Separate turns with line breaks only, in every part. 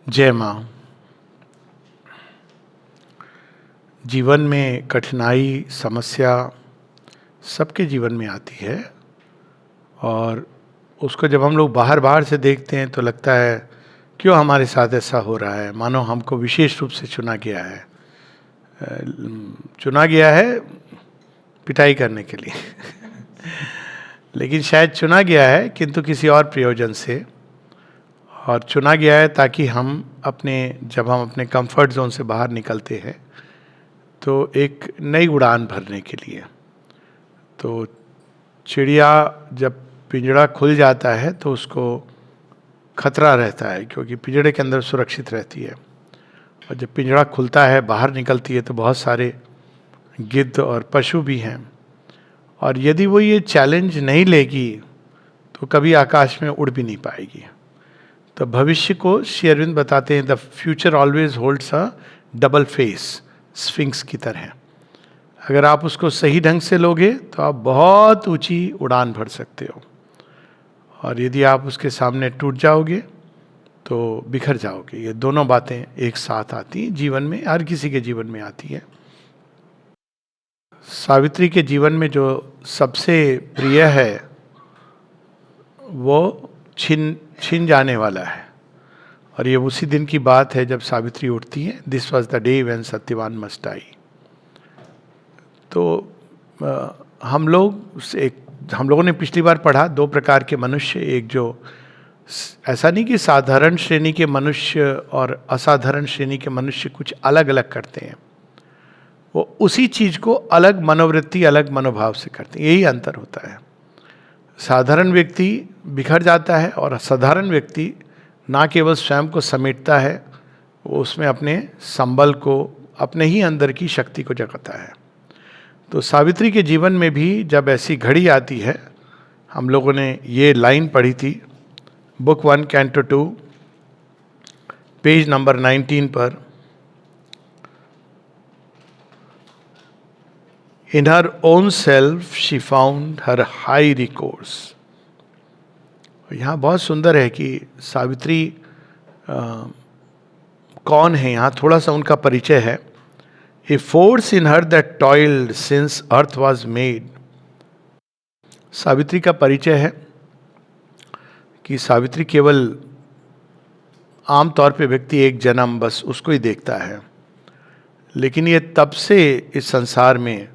जय माँ। जीवन में कठिनाई, समस्या सबके जीवन में आती है और उसको जब हम लोग बाहर बाहर से देखते हैं तो लगता है क्यों हमारे साथ ऐसा हो रहा है, मानो हमको विशेष रूप से चुना गया है। चुना गया है पिटाई करने के लिए लेकिन शायद चुना गया है किंतु किसी और प्रयोजन से, और चुना गया है ताकि हम जब हम अपने कंफर्ट जोन से बाहर निकलते हैं तो एक नई उड़ान भरने के लिए। तो चिड़िया जब पिंजड़ा खुल जाता है तो उसको खतरा रहता है क्योंकि पिंजड़े के अंदर सुरक्षित रहती है, और जब पिंजड़ा खुलता है बाहर निकलती है तो बहुत सारे गिद्ध और पशु भी हैं, और यदि वो ये चैलेंज नहीं लेगी तो कभी आकाश में उड़ भी नहीं पाएगी। तो भविष्य को श्री अरविंद बताते हैं, the future always holds a double face, sphinx की तरह। अगर आप उसको सही ढंग से लोगे तो आप बहुत ऊंची उड़ान भर सकते हो, और यदि आप उसके सामने टूट जाओगे तो बिखर जाओगे। ये दोनों बातें एक साथ आती हैं जीवन में, हर किसी के जीवन में आती है। सावित्री के जीवन में जो सबसे प्रिय है वो छिन जाने वाला है, और ये उसी दिन की बात है जब सावित्री उठती है। This was the day when Satyavan must die. तो हम लोगों ने पिछली बार पढ़ा दो प्रकार के मनुष्य, एक जो ऐसा नहीं कि साधारण श्रेणी के मनुष्य और असाधारण श्रेणी के मनुष्य कुछ अलग अलग करते हैं, वो उसी चीज को अलग मनोवृत्ति, अलग मनोभाव से करते हैं, यही अंतर होता है। साधारण व्यक्ति बिखर जाता है और असाधारण व्यक्ति ना केवल स्वयं को समेटता है, वो उसमें अपने संबल को, अपने ही अंदर की शक्ति को जगाता है। तो सावित्री के जीवन में भी जब ऐसी घड़ी आती है, हम लोगों ने ये लाइन पढ़ी थी बुक 1 कैंटो 2 पेज नंबर 19 पर, in her own self she found her high recourse. यहाँ बहुत सुंदर है कि सावित्री कौन है, यहाँ थोड़ा सा उनका परिचय है। A force in her that toiled since earth was made. Savitri का परिचय है कि सावित्री केवल आमतौर पे व्यक्ति एक जन्म बस उसको ही देखता है, लेकिन ये तब से इस संसार में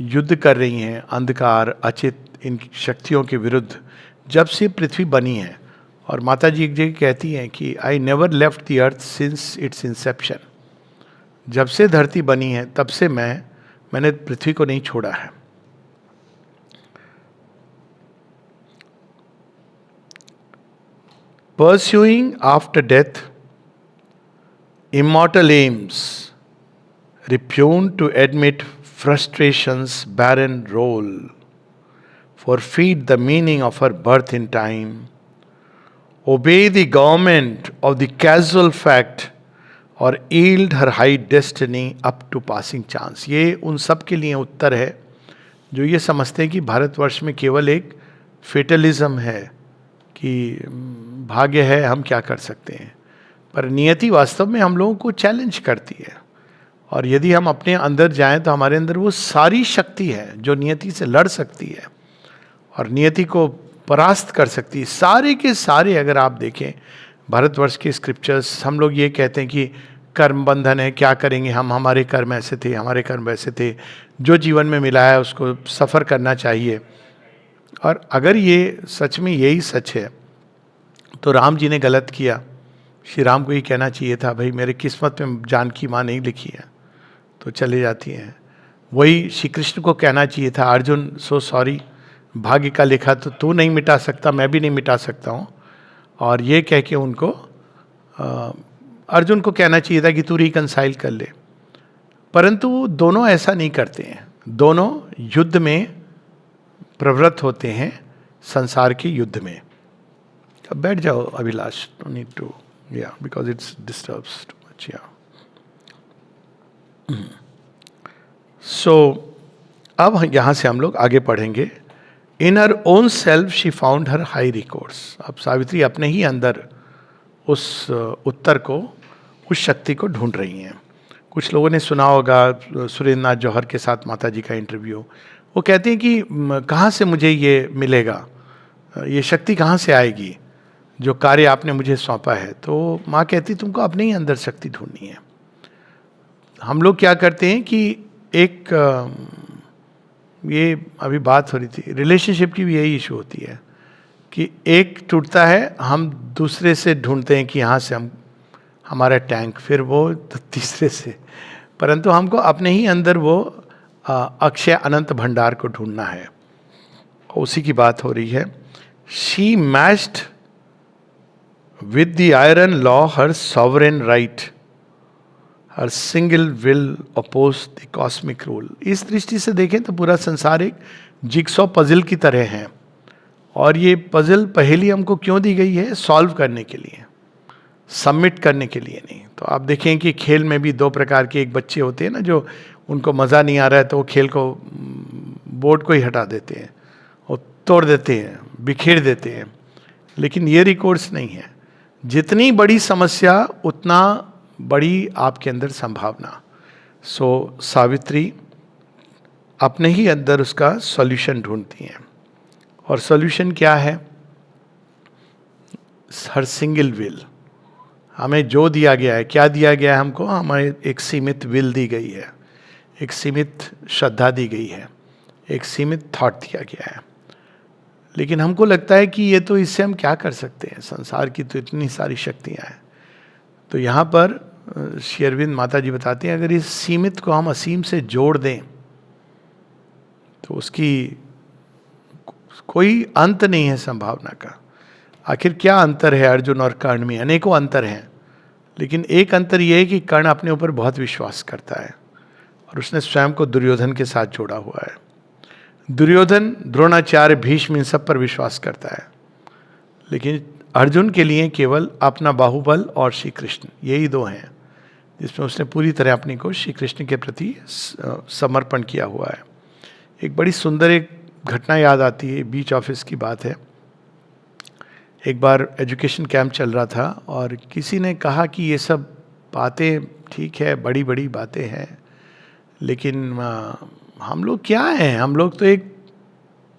युद्ध कर रही हैं अंधकार, अचित, इन शक्तियों के विरुद्ध जब से पृथ्वी बनी है। और माता जी एक जगह कहती हैं कि I never left the earth since its inception. जब से धरती बनी है तब से मैंने पृथ्वी को नहीं छोड़ा है। Pursuing after death immortal aims, repugned to admit frustration's barren role, forfeit the meaning of her birth in time, obey the government of the casual fact, और yield her high destiny up to passing chance। ये उन सब के लिए उत्तर है जो ये समझते हैं कि भारतवर्ष में केवल एक फेटलिज्म है कि भाग्य है, हम क्या कर सकते हैं। पर नियति वास्तव में हम लोगों को चैलेंज करती है, और यदि हम अपने अंदर जाएं तो हमारे अंदर वो सारी शक्ति है जो नियति से लड़ सकती है और नियति को परास्त कर सकती है। सारे के सारे अगर आप देखें भारतवर्ष के स्क्रिप्चर्स, हम लोग ये कहते हैं कि कर्म बंधन है, क्या करेंगे हम, हमारे कर्म ऐसे थे, हमारे कर्म वैसे थे, जो जीवन में मिला है उसको सफ़र करना चाहिए। और अगर ये सच में यही सच है तो राम जी ने गलत किया। श्री राम को ही कहना चाहिए था, भाई मेरे किस्मत में जानकी माँ नहीं लिखी है तो चले जाती हैं। वही श्री कृष्ण को कहना चाहिए था, अर्जुन सो सॉरी, भाग्य का लिखा तो तू नहीं मिटा सकता, मैं भी नहीं मिटा सकता हूँ। और ये कह के उनको अर्जुन को कहना चाहिए था कि तू रिकंसाइल कर ले। परंतु दोनों ऐसा नहीं करते हैं, दोनों युद्ध में प्रवृत्त होते हैं, संसार के युद्ध में। अब बैठ जाओ Abhilash, don't need to, yeah because it's disturbs too much, yeah. So अब यहाँ से हम लोग आगे पढ़ेंगे। In her own self she found her high recourse. अब सावित्री अपने ही अंदर उस उत्तर को, उस शक्ति को ढूंढ रही हैं। कुछ लोगों ने सुना होगा सुरेंद्र नाथ जौहर के साथ माता जी का इंटरव्यू। वो कहते हैं कि कहाँ से मुझे ये मिलेगा, ये शक्ति कहाँ से आएगी जो कार्य आपने मुझे सौंपा है। तो माँ कहती तुमको अपने ही अंदर शक्ति ढूंढनी है। हम लोग क्या करते हैं कि एक ये अभी बात हो रही थी, रिलेशनशिप की भी यही इशू होती है कि एक टूटता है, हम दूसरे से ढूंढते हैं कि यहाँ से हम हमारा टैंक, फिर वो तीसरे से, परंतु हमको अपने ही अंदर वो अक्षय अनंत भंडार को ढूंढना है। उसी की बात हो रही है। She matched with the iron law her sovereign right, her single will oppose the cosmic rule. इस दृष्टि से देखें तो पूरा संसार एक जिक्सॉ पजल की तरह है, और ये पजल पहेली हमको क्यों दी गई है? सॉल्व करने के लिए, सबमिट करने के लिए नहीं। तो आप देखें कि खेल में भी दो प्रकार के एक बच्चे होते हैं ना, जो उनको मज़ा नहीं आ रहा है तो वो खेल को, बोर्ड को ही हटा देते हैं और तोड़ देते हैं, बिखेर देते हैं। लेकिन ये रिकॉर्ड्स नहीं है। जितनी बड़ी समस्या उतना बड़ी आपके अंदर संभावना। सो सावित्री अपने ही अंदर उसका सॉल्यूशन ढूंढती हैं। और सॉल्यूशन क्या है? हर सिंगल विल। हमें जो दिया गया है, क्या दिया गया है हमको? हमें एक सीमित विल दी गई है, एक सीमित श्रद्धा दी गई है, एक सीमित थॉट दिया गया है। लेकिन हमको लगता है कि ये तो, इससे हम क्या कर सकते हैं, संसार की तो इतनी सारी शक्तियाँ हैं। तो यहाँ पर श्री अरविंद माता जी बताती हैं, अगर इस सीमित को हम असीम से जोड़ दें तो उसकी कोई अंत नहीं है संभावना का। आखिर क्या अंतर है अर्जुन और कर्ण में? अनेकों अंतर हैं, लेकिन एक अंतर यह है कि कर्ण अपने ऊपर बहुत विश्वास करता है और उसने स्वयं को दुर्योधन के साथ जोड़ा हुआ है। दुर्योधन, द्रोणाचार्य, भीष्म, इन सब पर विश्वास करता है। लेकिन अर्जुन के लिए केवल अपना बाहुबल और श्री कृष्ण, यही दो हैं जिसमें उसने पूरी तरह अपने को श्री कृष्ण के प्रति समर्पण किया हुआ है। एक बड़ी सुंदर एक घटना याद आती है, बीच ऑफिस की बात है। एक बार एजुकेशन कैंप चल रहा था और किसी ने कहा कि ये सब बातें ठीक है, बड़ी बड़ी बातें हैं, लेकिन हम लोग क्या हैं? हम लोग तो एक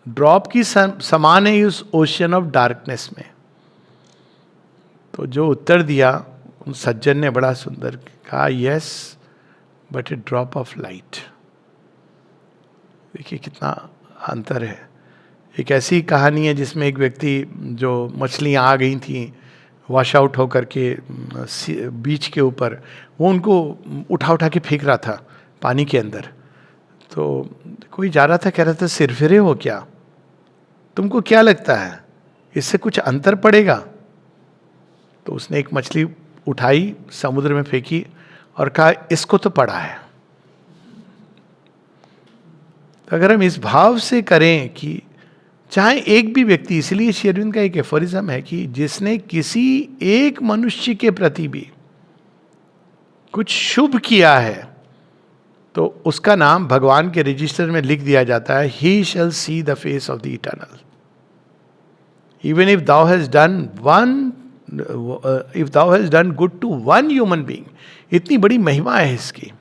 ड्रॉप की समान है उस ओशियन ऑफ डार्कनेस में। तो जो उत्तर दिया उन सज्जन ने बड़ा सुंदर कहा, yes but A drop of light. देखिए कितना अंतर है। एक ऐसी कहानी है जिसमें एक व्यक्ति, जो मछलियाँ आ गई थी वॉश आउट होकर के बीच के ऊपर, वो उनको उठा उठा के फेंक रहा था पानी के अंदर। तो कोई जा रहा था, कह रहा था सिरफिरे हो क्या? तुमको क्या लगता है इससे कुछ अंतर पड़ेगा? तो उसने एक मछली उठाई, समुद्र में फेंकी और कहा इसको तो पड़ा है। तो अगर हम इस भाव से करें कि चाहे एक भी व्यक्ति, इसलिए श्री अरविंद का एक एफोरिज्म है कि जिसने किसी एक मनुष्य के प्रति भी कुछ शुभ किया है तो उसका नाम भगवान के रजिस्टर में लिख दिया जाता है, he shall see the face of the eternal. Even if thou has done one, if thou has done good to one human being, इतनी बड़ी महिमा है इसकी।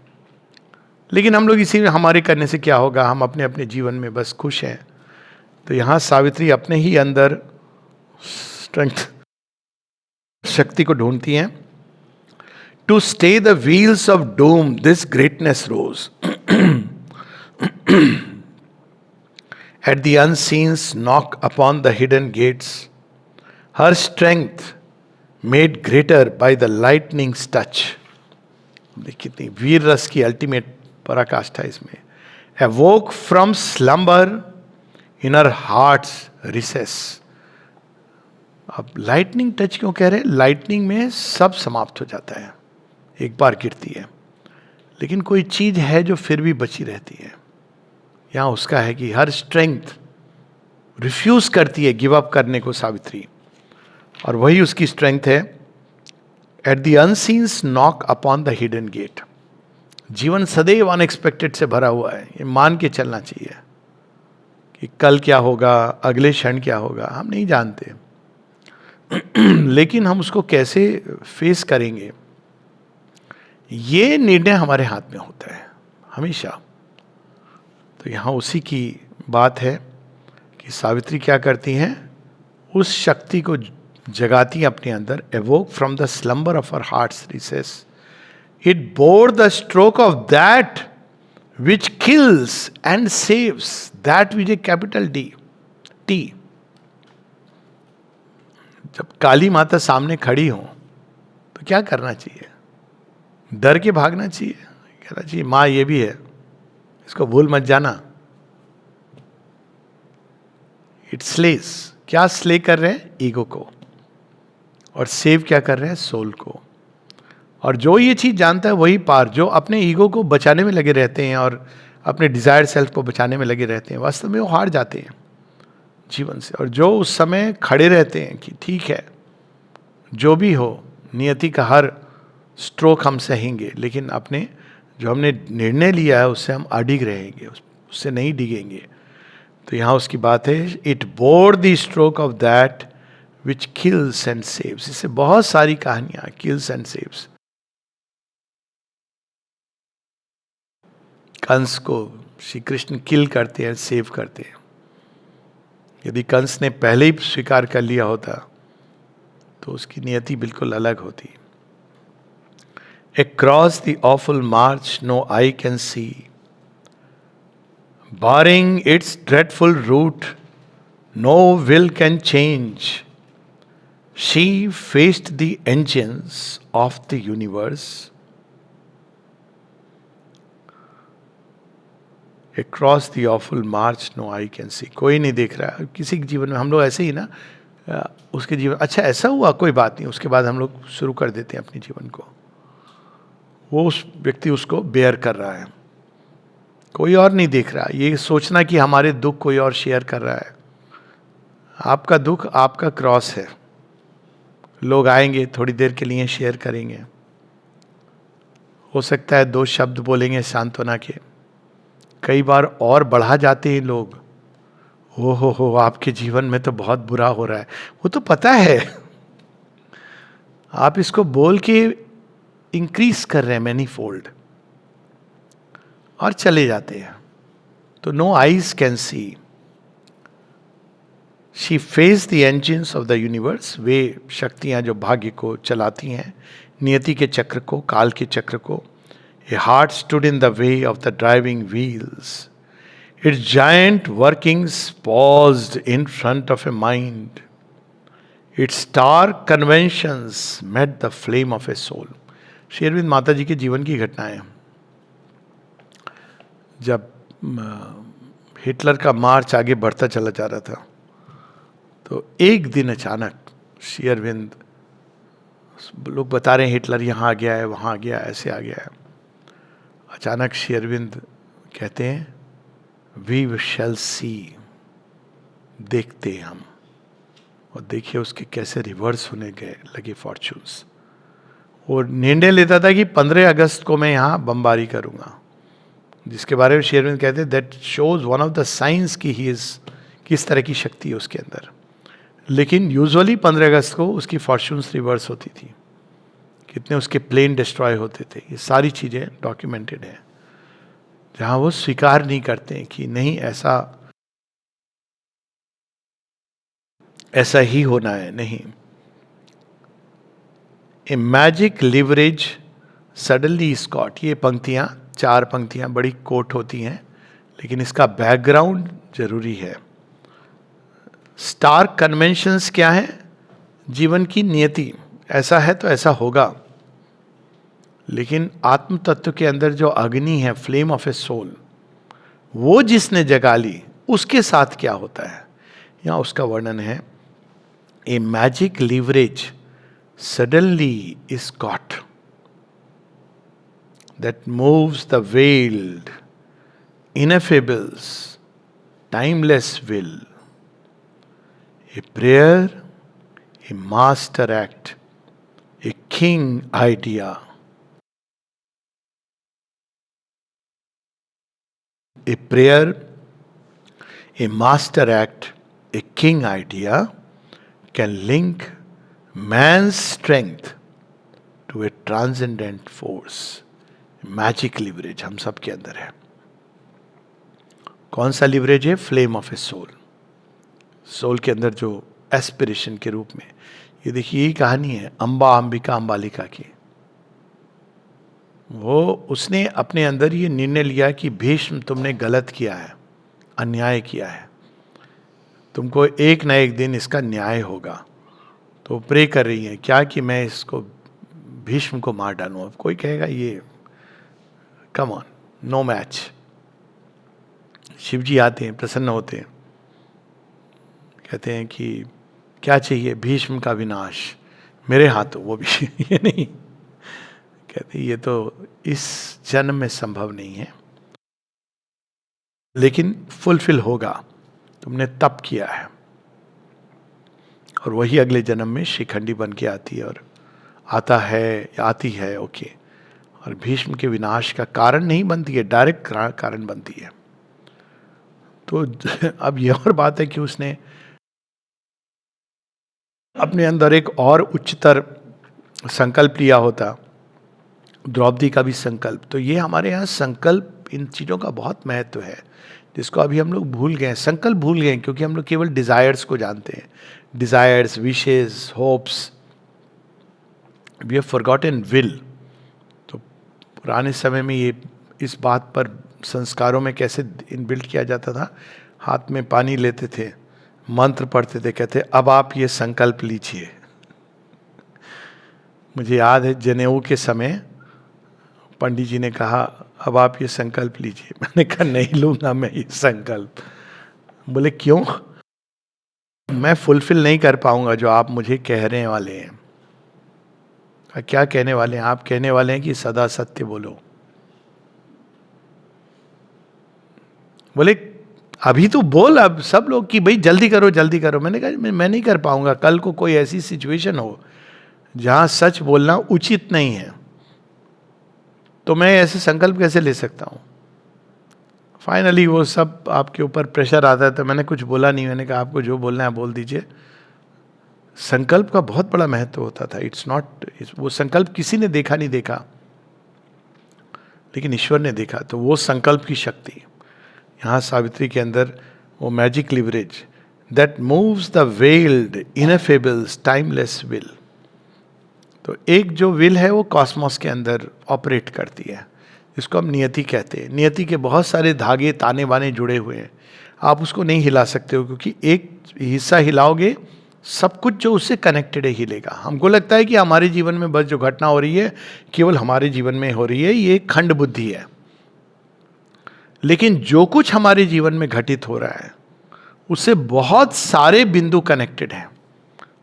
लेकिन हम लोग इसी में, हमारे करने से क्या होगा, हम अपने अपने जीवन में बस खुश हैं। तो यहाँ सावित्री अपने ही अंदर स्ट्रेंथ, शक्ति को ढूंढती हैं। To stay the wheels of doom this greatness rose at the unseen's knock upon the hidden gates, her strength made greater by the lightning's touch. कितनी वीर रस की अल्टीमेट पराकाष्ठा इसमें। Awoke from slumber in her heart's recess. अब lightning touch क्यों कह रहे हैं? लाइटनिंग में सब समाप्त हो जाता है, एक बार गिरती है, लेकिन कोई चीज है जो फिर भी बची रहती है। यहां उसका है कि हर स्ट्रेंथ रिफ्यूज करती है गिव अप करने को सावित्री, और वही उसकी स्ट्रेंथ है। At the unseen's knock upon the hidden gate. जीवन सदैव अनएक्सपेक्टेड से भरा हुआ है, ये मान के चलना चाहिए कि कल क्या होगा, अगले क्षण क्या होगा, हम नहीं जानते। लेकिन हम उसको कैसे फेस करेंगे, ये निर्णय हमारे हाथ में होता है हमेशा। तो यहाँ उसी की बात है कि सावित्री क्या करती हैं, उस शक्ति को जगाती हैं अपने अंदर। Evoke from the slumber of her heart's recess, it bore the stroke of that which kills and saves, that which A capital D T. जब काली माता सामने खड़ी हो तो क्या करना चाहिए? डर के भागना चाहिए? कहना चाहिए माँ ये भी है, इसको भूल मत जाना। इट स्लेस, क्या स्ले कर रहे हैं? ईगो को। और सेव क्या कर रहे हैं? सोल को। और जो ये चीज जानता है वही पार, जो अपने ईगो को बचाने में लगे रहते हैं और अपने डिजायर सेल्फ को बचाने में लगे रहते हैं, वास्तव में वो हार जाते हैं जीवन से। और जो उस समय खड़े रहते हैं कि ठीक है, जो भी हो, नियति का हर स्ट्रोक हम सहेंगे, लेकिन अपने जो हमने निर्णय लिया है उससे हम अडिग रहेंगे, उससे नहीं डिगेंगे। तो यहाँ उसकी बात है, it bore the stroke of that which kills and saves. इससे बहुत सारी कहानियां, किल्स एंड सेव्स। कंस को श्री कृष्ण किल करते हैं, सेव करते हैं। यदि कंस ने पहले ही स्वीकार कर लिया होता तो उसकी नियति बिल्कुल अलग होती। Across the awful march no eye can see, barring its dreadful route, no will can change. She faced the engines of the universe. Across the awful march no eye can see. कोई नहीं देख रहा है। किसी के जीवन में हम लोग ऐसे ही ना, उसके जीवन अच्छा ऐसा हुआ, कोई बात नहीं, उसके बाद हम लोग शुरू कर देते हैं अपने जीवन को। वो उस व्यक्ति उसको बेयर कर रहा है, कोई और नहीं देख रहा। ये सोचना कि हमारे दुख कोई और शेयर कर रहा है, आपका दुख आपका क्रॉस है। लोग आएंगे, थोड़ी देर के लिए शेयर करेंगे, हो सकता है 2 शब्द बोलेंगे सांत्वना के, कई बार और बढ़ा जाते हैं लोग। हो आपके जीवन में तो बहुत बुरा हो रहा है, वो तो पता है, आप इसको बोल के इंक्रीज कर रहे हैं मैनी फोल्ड, और चले जाते हैं। तो no eyes can see, she face the engines of the universe. वे शक्तियां जो भाग्य को चलाती हैं, नियति के चक्र को, काल के चक्र को। A heart stood in the way of the driving wheels, its giant workings paused in front of a mind, its star conventions met the flame of a soul. Shri Aurobindo माता जी के जीवन की घटनाएं। जब हिटलर का मार्च आगे बढ़ता चला जा रहा था, तो एक दिन अचानक श्री अरविंद, लोग बता रहे हैं हिटलर यहाँ आ गया है, वहाँ आ गया, ऐसे आ गया है। अचानक श्री अरविंद कहते हैं वी शैल सी, देखते हैं हम। और देखिए उसके कैसे रिवर्स होने गए लगे फॉर्चून्स। वो निर्णय लेता था कि 15 अगस्त को मैं यहाँ बमबारी करूँगा, जिसके बारे में श्री अरविंद कहते हैं that shows one of the science की ही इज, किस तरह की शक्ति है उसके अंदर। लेकिन यूजुअली 15 अगस्त को उसकी फॉर्चून्स रिवर्स होती थी, कितने उसके प्लेन डिस्ट्रॉय होते थे। ये सारी चीज़ें डॉक्यूमेंटेड हैं, जहाँ वो स्वीकार नहीं करते कि नहीं ऐसा ही होना है, नहीं। A magic leverage suddenly is caught, ये पंक्तियाँ, 4 पंक्तियाँ बड़ी कोट होती हैं, लेकिन इसका बैकग्राउंड जरूरी है। स्टार कन्वेंशंस क्या है? जीवन की नियति, ऐसा है तो ऐसा होगा। लेकिन आत्म तत्व के अंदर जो अग्नि है, फ्लेम ऑफ ए सोल, वो जिसने जगा ली, उसके साथ क्या होता है, यहाँ उसका वर्णन है। ए magic leverage suddenly is caught that moves the veiled, ineffables, timeless will. A prayer, a master act, a king idea. A prayer, a master act, a king idea can link man's strength to a transcendent force. Magic leverage हम सब के अंदर है. कौन सा leverage है? Flame of a soul. Soul के अंदर जो एस्पिरेशन के रूप में. ये देखिए, यही कहानी है अंबा अंबिका अंबालिका की. वो उसने अपने अंदर ये निर्णय लिया कि भीष्म तुमने गलत किया है, अन्याय किया है, तुमको एक ना एक दिन इसका न्याय होगा. तो प्रे कर रही है क्या कि मैं इसको भीष्म को मार डालूं. अब कोई कहेगा ये come on, no match. Shiv ji आते हैं, प्रसन्न होते हैं, कहते हैं कि क्या चाहिए? भीष्म का विनाश मेरे हाथों. वो भी ये नहीं, कहते ये तो इस जन्म में संभव नहीं है, लेकिन फुलफिल होगा. तुमने तप किया है. और वही अगले जन्म में शिखंडी बन के आती है, और आता है या आती है, ओके. और भीष्म के विनाश का कारण नहीं बनती है, डायरेक्ट कारण बनती है. तो अब ये और बात है कि उसने अपने अंदर एक और उच्चतर संकल्प लिया होता, द्रौपदी का भी संकल्प. तो ये हमारे यहाँ संकल्प, इन चीज़ों का बहुत महत्व है, जिसको अभी हम लोग भूल गए. संकल्प भूल गए क्योंकि हम लोग केवल डिज़ायर्स को जानते हैं. Desires, wishes, hopes. We have forgotten will. तो पुराने समय में ये इस बात पर संस्कारों में कैसे इनबिल्ट किया जाता था. हाथ में पानी लेते थे, मंत्र पढ़ते थे, कहते अब आप ये संकल्प लीजिए. मुझे याद है जनेऊ के समय पंडित जी ने कहा अब आप ये संकल्प लीजिए. मैंने कहा नहीं लूंगा मैं ये संकल्प. बोले क्यों? मैं फुलफिल नहीं कर पाऊंगा जो आप मुझे कहने वाले हैं. क्या कहने वाले हैं? आप कहने वाले हैं कि सदा सत्य बोलो. बोले अभी तो बोल, अब सब लोग कि भाई जल्दी करो जल्दी करो. मैंने कहा मैं नहीं कर पाऊंगा. कल को कोई ऐसी सिचुएशन हो जहां सच बोलना उचित नहीं है, तो मैं ऐसे संकल्प कैसे ले सकता हूं. फाइनली वो सब आपके ऊपर प्रेशर आता है. तो मैंने कुछ बोला नहीं. मैंने कहा आपको जो बोलना है बोल दीजिए. संकल्प का बहुत बड़ा महत्व होता था. इट्स नॉट, वो संकल्प किसी ने देखा नहीं देखा, लेकिन ईश्वर ने देखा. तो वो संकल्प की शक्ति यहाँ सावित्री के अंदर, वो magic leverage that moves the weld इनफेबल्स timeless will. तो एक जो विल है वो कॉस्मोस के अंदर ऑपरेट करती है, जिसको हम नियति कहते हैं. नियति के बहुत सारे धागे ताने बाने जुड़े हुए हैं. आप उसको नहीं हिला सकते हो, क्योंकि एक हिस्सा हिलाओगे सब कुछ जो उससे कनेक्टेड है हिलेगा. हमको लगता है कि हमारे जीवन में बस जो घटना हो रही है केवल हमारे जीवन में हो रही है, ये खंड बुद्धि है. लेकिन जो कुछ हमारे जीवन में घटित हो रहा है उससे बहुत सारे बिंदु कनेक्टेड हैं,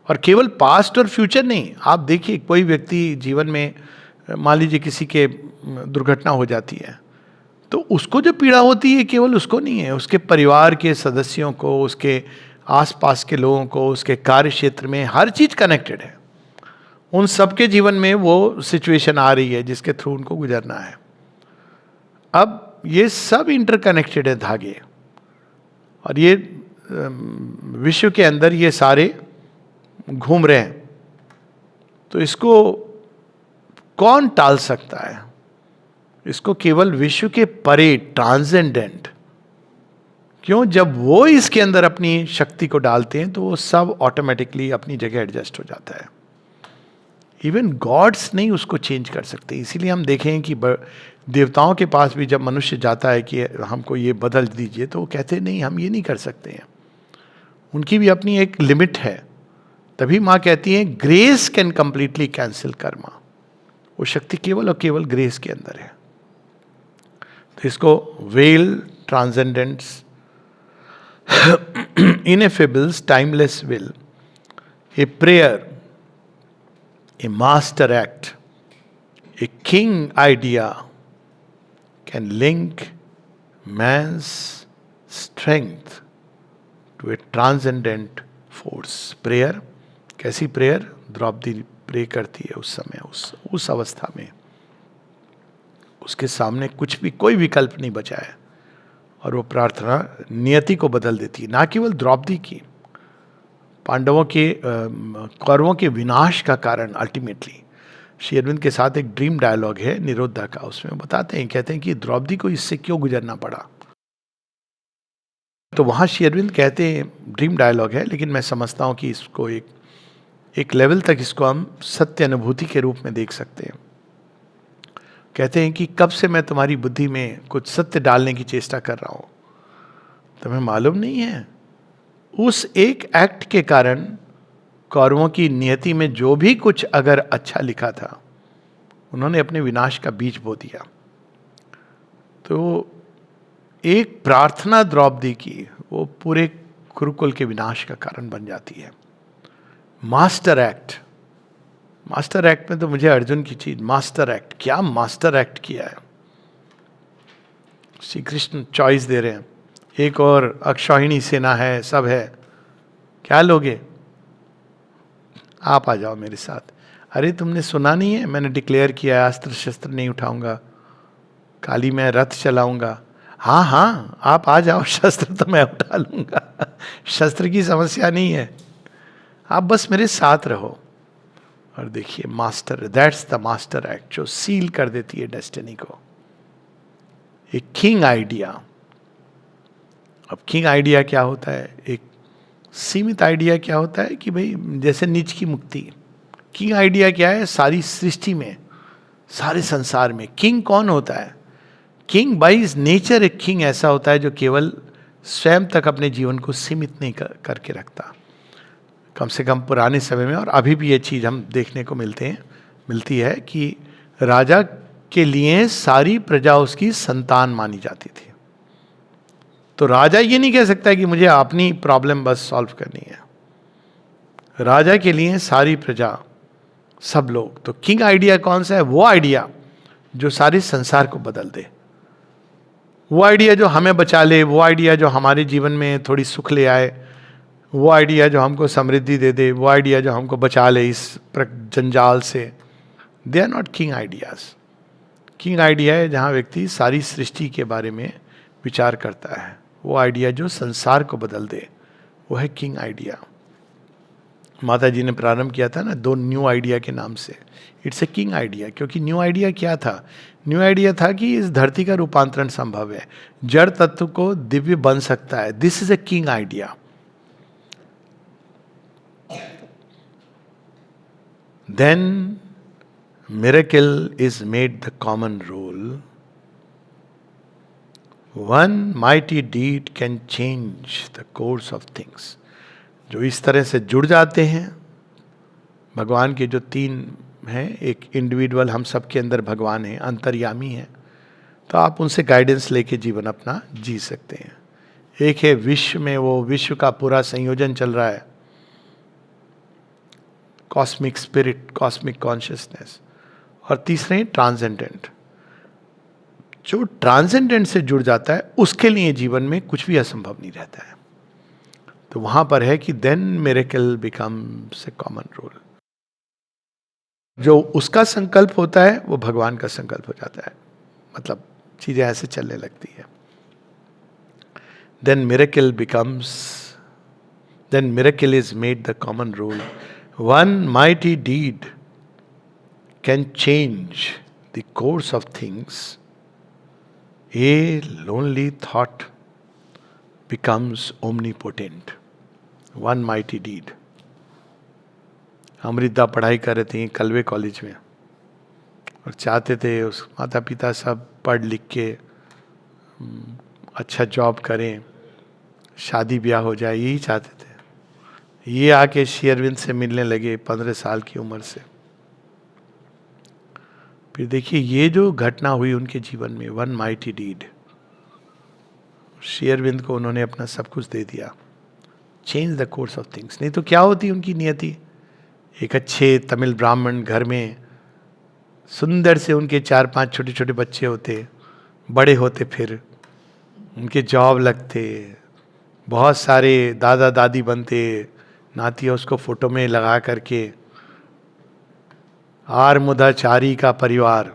और केवल पास्ट और फ्यूचर नहीं. आप देखिए कोई व्यक्ति जीवन में, मान लीजिए किसी के दुर्घटना हो जाती है, तो उसको जो पीड़ा होती है केवल उसको नहीं है, उसके परिवार के सदस्यों को, उसके आसपास के लोगों को, उसके कार्य क्षेत्र में, हर चीज कनेक्टेड है. उन सबके जीवन में वो सिचुएशन आ रही है जिसके थ्रू उनको गुजरना है. अब ये सब इंटरकनेक्टेड है धागे, और ये विश्व के अंदर ये सारे घूम रहे हैं. तो इसको कौन टाल सकता है? इसको केवल विश्व के परे, ट्रांसेंडेंट. क्यों? जब वो इसके अंदर अपनी शक्ति को डालते हैं तो वो सब ऑटोमेटिकली अपनी जगह एडजस्ट हो जाता है. इवन गॉड्स नहीं उसको चेंज कर सकते. इसीलिए हम देखें कि देवताओं के पास भी जब मनुष्य जाता है कि हमको ये बदल दीजिए, तो वो कहते नहीं, हम ये नहीं कर सकते हैं. उनकी भी अपनी एक लिमिट है. तभी माँ कहती है grace can completely cancel Karma. वो शक्ति केवल और केवल ग्रेस के अंदर है. तो इसको well, transcendents, ineffables, timeless will, a prayer, a master act, a king idea can link man's strength to a transcendent force. Prayer, कैसी प्रेयर? द्रौपदी प्रे करती है उस समय, उस अवस्था में उसके सामने कुछ भी, कोई विकल्प नहीं बचा है, और वो प्रार्थना नियति को बदल देती है. ना केवल द्रौपदी की, पांडवों के कौरवों के विनाश का कारण अल्टीमेटली। श्री अरविंद के साथ एक ड्रीम डायलॉग है निरोधा का, उसमें बताते हैं, कहते हैं कि द्रौपदी को इससे क्यों गुजरना पड़ा। तो वहाँ श्री अरविंद कहते हैं, ड्रीम डायलॉग है लेकिन मैं समझता हूँ कि इसको एक लेवल तक इसको हम सत्य अनुभूति के रूप में देख सकते हैं। कहते हैं कि कब से मैं तुम्हारी बुद्धि में कुछ सत्य डालने की चेष्टा कर रहा हूँ, तुम्हें मालूम नहीं है उस एक एक्ट के कारण कौरवों की नियति में जो भी कुछ अगर अच्छा लिखा था उन्होंने अपने विनाश का बीज बो दिया। तो एक प्रार्थना द्रौपदी की वो पूरे कुरुकुल के विनाश का कारण बन जाती है। मास्टर एक्ट में तो मुझे अर्जुन की चीज, मास्टर एक्ट, क्या मास्टर एक्ट किया है। श्री कृष्ण चॉइस दे रहे हैं, एक और अक्षौहिणी सेना है, सब है, क्या लोगे, आप आ जाओ मेरे साथ। अरे तुमने सुना नहीं है, मैंने डिक्लेयर किया है अस्त्र शस्त्र नहीं उठाऊंगा, काली मैं रथ चलाऊंगा। हाँ हाँ आप आ जाओ, शस्त्र तो मैं उठा लूंगा, शस्त्र की समस्या नहीं है, आप बस मेरे साथ रहो। और देखिए master, that's the master act जो सील कर देती है डेस्टिनी को। एक किंग आइडिया। अब किंग आइडिया क्या होता है, एक सीमित आइडिया क्या होता है कि भाई जैसे नीच की मुक्ति। किंग आइडिया क्या है, सारी सृष्टि में, सारे संसार में किंग कौन होता है। किंग बाई इज नेचर एक किंग ऐसा होता है जो केवल स्वयं तक अपने जीवन को सीमित नहीं करके रखता। कम से कम पुराने समय में, और अभी भी ये चीज़ हम देखने को मिलती है कि राजा के लिए सारी प्रजा उसकी संतान मानी जाती थी। तो राजा ये नहीं कह सकता कि मुझे अपनी प्रॉब्लम बस सॉल्व करनी है, राजा के लिए सारी प्रजा, सब लोग। तो किंग आइडिया कौन सा है, वो आइडिया जो सारे संसार को बदल दे, वो आइडिया जो हमें बचा ले, वो आइडिया जो हमारे जीवन में थोड़ी सुख ले आए, वो आइडिया जो हमको समृद्धि दे दे, वो आइडिया जो हमको बचा ले इस जंजाल से। They are not king ideas. King idea है जहाँ व्यक्ति सारी सृष्टि के बारे में विचार करता है, वो आइडिया जो संसार को बदल दे, वो है किंग आइडिया। माता जी ने प्रारंभ किया था ना 2 न्यू आइडिया के नाम से। इट्स ए किंग आइडिया, क्योंकि न्यू आइडिया क्या था, न्यू आइडिया था कि इस धरती का रूपांतरण संभव है, जड़ तत्व को दिव्य बन सकता है। This is a king idea. Then miracle is made the common rule. One mighty deed can change the course of things. जो इस तरह से जुड़ जाते हैं, भगवान के जो 3 हैं, एक इंडिविजुअल हम सब के अंदर भगवान है, अंतर्यामी है, तो आप उनसे गाइडेंस लेके जीवन अपना जी सकते हैं। एक है विश्व में, वो विश्व का पूरा संयोजन चल रहा है, कॉस्मिक स्पिरिट, कॉस्मिक कॉन्शियसनेस। और तीसरे ट्रांसेंडेंट, जो ट्रांसेंडेंट से जुड़ जाता है उसके लिए जीवन में कुछ भी असंभव नहीं रहता है। तो वहां पर है कि then miracle becomes a common rule. जो उसका संकल्प होता है वो भगवान का संकल्प हो जाता है, मतलब चीजें ऐसे चलने लगती है। Then miracle is made the common rule. One mighty deed can change the course of things. A lonely thought becomes omnipotent. One mighty deed. Amrita पढ़ाई कर रही थी कलवे कॉलेज में और चाहते थे उस माता पिता सब पढ़ लिख के अच्छा जॉब करें, शादी ब्याह हो जाए, यही चाहते थे। ये आके श्री अरविंद से मिलने लगे 15 साल की उम्र से। फिर देखिए ये जो घटना हुई उनके जीवन में, 1 माइटी डीड, श्री अरविंद को उन्होंने अपना सब कुछ दे दिया, change the course of things. नहीं तो क्या होती उनकी नियति, एक अच्छे तमिल ब्राह्मण घर में सुंदर से उनके 4-5 छोटे छोटे बच्चे होते, बड़े होते, फिर उनके जॉब लगते, बहुत सारे दादा दादी बनते, नाती उसको फोटो में लगा करके, आर्मुदाचारी का परिवार,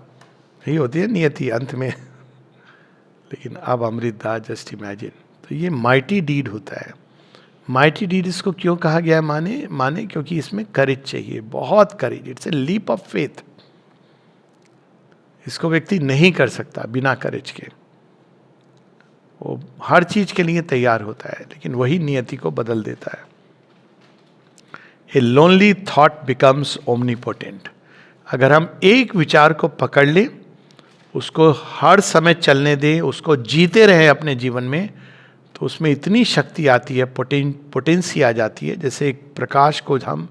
यही होती है नियति अंत में। लेकिन अब अमृतदास, जस्ट इमेजिन। तो ये माइटी डीड होता है, माइटी डीड इसको क्यों कहा गया है माने क्योंकि इसमें करेज चाहिए, बहुत courage, it's a leap of faith. इसको व्यक्ति नहीं कर सकता बिना करेज के। वो हर चीज के लिए तैयार होता है, लेकिन वही नियति को बदल देता है। A lonely thought becomes omnipotent. अगर हम एक विचार को पकड़ लें, उसको हर समय चलने दें, उसको जीते रहें अपने जीवन में, तो उसमें इतनी शक्ति आती है, पोटेंसी आ जाती है। जैसे एक प्रकाश को हम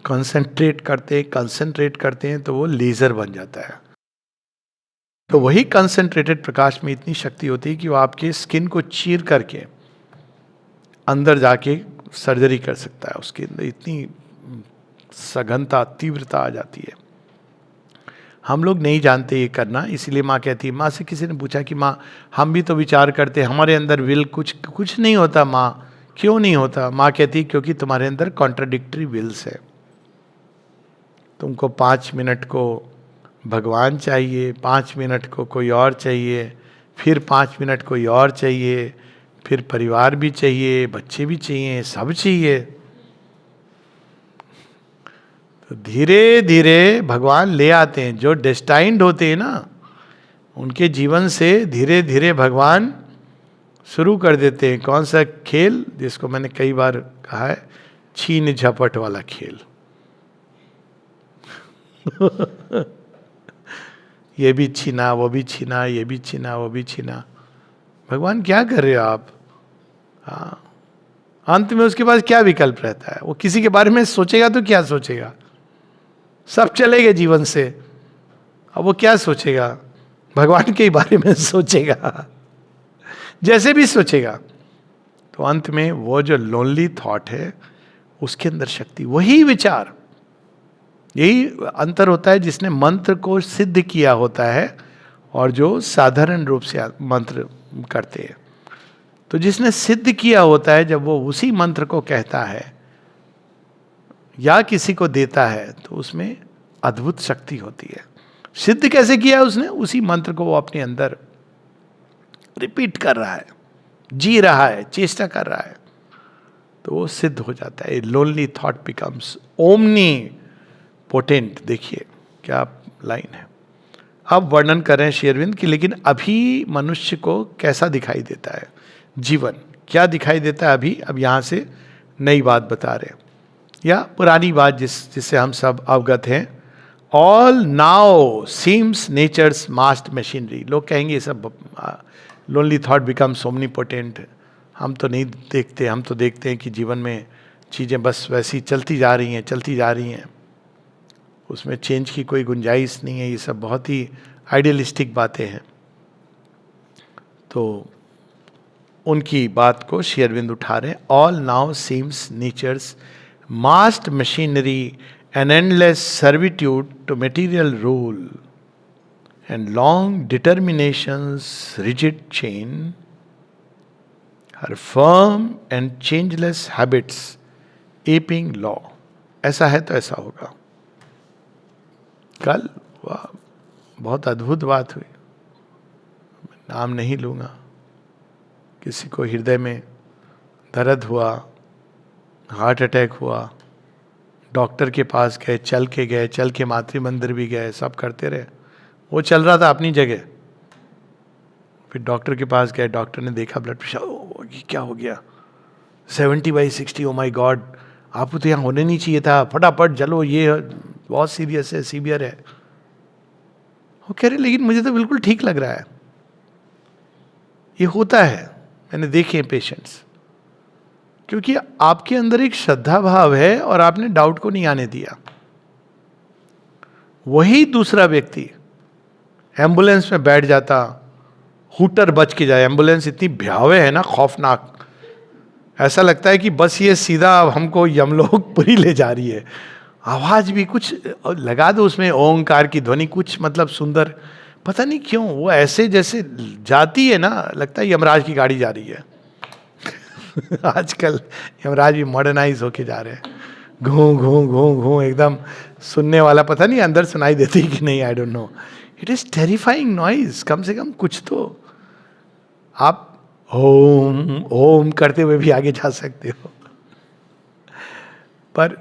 कंसंट्रेट करते हैं तो वो लेजर बन जाता है। तो वही कंसंट्रेटेड प्रकाश में इतनी शक्ति होती है कि वो आपके स्किन को चीर करके अंदर जाके सर्जरी कर सकता है। उसके अंदर इतनी सघनता, तीव्रता आ जाती है। हम लोग नहीं जानते ये करना, इसीलिए माँ कहती है, माँ से किसी ने पूछा कि माँ हम भी तो विचार करते हैं, हमारे अंदर विल कुछ नहीं होता माँ, क्यों नहीं होता? माँ कहती है क्योंकि तुम्हारे अंदर कॉन्ट्राडिक्टरी विल्स है। तुमको 5 मिनट को भगवान चाहिए, 5 मिनट को कोई और चाहिए, फिर 5 मिनट कोई और चाहिए, फिर परिवार भी चाहिए, बच्चे भी चाहिए, सब चाहिए। तो धीरे धीरे भगवान ले आते हैं। जो डेस्टाइंड होते हैं ना, उनके जीवन से धीरे धीरे भगवान शुरू कर देते हैं। कौन सा खेल, जिसको मैंने कई बार कहा है, छीन झपट वाला खेल। ये भी छीना, वो भी छीना, ये भी छीना, वो भी छीना। भगवान क्या कर रहे हो आप? हाँ, अंत में उसके पास क्या विकल्प रहता है? वो किसी के बारे में सोचेगा तो क्या सोचेगा? सब चले गए जीवन से, अब वो क्या सोचेगा? भगवान के बारे में सोचेगा, जैसे भी सोचेगा। तो अंत में वो जो लोनली थॉट है, उसके अंदर शक्ति, वही विचार, यही अंतर होता है जिसने मंत्र को सिद्ध किया होता है और जो साधारण रूप से मंत्र करते हैं। तो जिसने सिद्ध किया होता है, जब वो उसी मंत्र को कहता है या किसी को देता है, तो उसमें अद्भुत शक्ति होती है। सिद्ध कैसे किया उसने? उसी मंत्र को वो अपने अंदर रिपीट कर रहा है, जी रहा है, चेष्टा कर रहा है, तो वो सिद्ध हो जाता है। Lonely thought becomes omni potent. देखिए क्या लाइन है। अब वर्णन कर रहे हैं श्री अरविंद की, लेकिन अभी मनुष्य को कैसा दिखाई देता है जीवन, क्या दिखाई देता है अभी? अब यहाँ से नई बात बता रहे हैं, या पुरानी बात जिससे हम सब अवगत हैं। All now seems nature's vast machinery. लोग कहेंगे ये सब लोनली थॉट बिकम्स ओमनीपोटेंट। हम तो नहीं देखते, हम तो देखते हैं कि जीवन में चीज़ें बस वैसी चलती जा रही हैं, उसमें चेंज की कोई गुंजाइश नहीं है। ये सब बहुत ही आइडियलिस्टिक बातें हैं। तो उनकी बात को श्री अरविंद उठा रहे हैं। All now seems nature's vast machinery an endless servitude to material rule and long determination's rigid chain, her firm and changeless habits aping law. ऐसा है तो ऐसा होगा। कल वाह, बहुत अद्भुत बात हुई, नाम नहीं लूँगा। किसी को हृदय में दर्द हुआ, हार्ट अटैक हुआ, डॉक्टर के पास गए, चल के मातृ मंदिर भी गए, सब करते रहे। वो चल रहा था अपनी जगह, फिर डॉक्टर के पास गए, डॉक्टर ने देखा ब्लड प्रेशर, ये क्या हो गया, 70/60, ओ माय गॉड, आपको तो यहाँ होने नहीं चाहिए था, फटाफट चलो, ये बहुत सीरियस है, सीवियर है। वो कह रहे लेकिन मुझे तो बिल्कुल ठीक लग रहा है। ये होता है, मैंने देखे पेशेंट्स, क्योंकि आपके अंदर एक श्रद्धा भाव है और आपने डाउट को नहीं आने दिया। वही दूसरा व्यक्ति एम्बुलेंस में बैठ जाता, हूटर बच के जाए। एम्बुलेंस इतनी भयावह है ना, खौफनाक, ऐसा लगता है कि बस ये सीधा हमको यमलोकपुरी ले जा रही है। आवाज भी कुछ लगा दो उसमें, ओंकार की ध्वनि कुछ मतलब सुंदर, पता नहीं क्यों वो ऐसे जैसे जाती है ना, लगता है यमराज की गाड़ी जा रही है। आजकल यमराज भी मॉडर्नाइज होके जा रहे हैं, घूं घूं घूं घूं, एकदम सुनने वाला पता नहीं अंदर सुनाई देती कि नहीं, I don't know. It is terrifying noise. कम से कम कुछ तो आप ओम ओम करते हुए भी आगे जा सकते हो। पर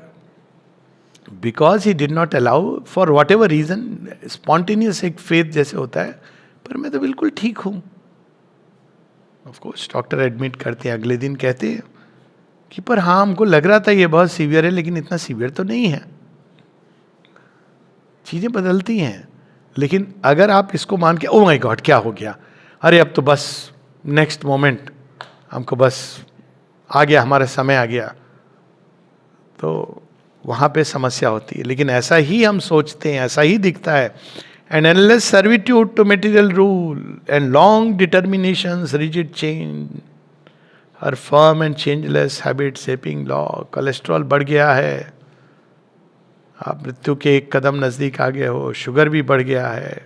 because he did not allow for whatever reason, spontaneous एक फेथ जैसे होता है, पर मैं तो बिल्कुल ठीक हूँ. ऑफकोर्स डॉक्टर एडमिट करते हैं, अगले दिन कहते हैं कि पर हाँ हमको लग रहा था ये बहुत सीवियर है, लेकिन इतना सीवियर तो नहीं है. चीज़ें बदलती हैं. लेकिन अगर आप इसको मान के ओ माय गॉड क्या हो गया, अरे अब तो बस नेक्स्ट मोमेंट हमको बस आ गया, हमारा समय आ गया, तो वहाँ पे समस्या होती है. लेकिन ऐसा ही हम सोचते हैं, ऐसा ही दिखता है. And endless servitude to material rule and long determinations, rigid change, her firm and changeless habit shaping law. Cholesterol बढ़ गया है, आप मृत्यु के एक कदम नज़दीक आ गए हो, शुगर भी बढ़ गया है,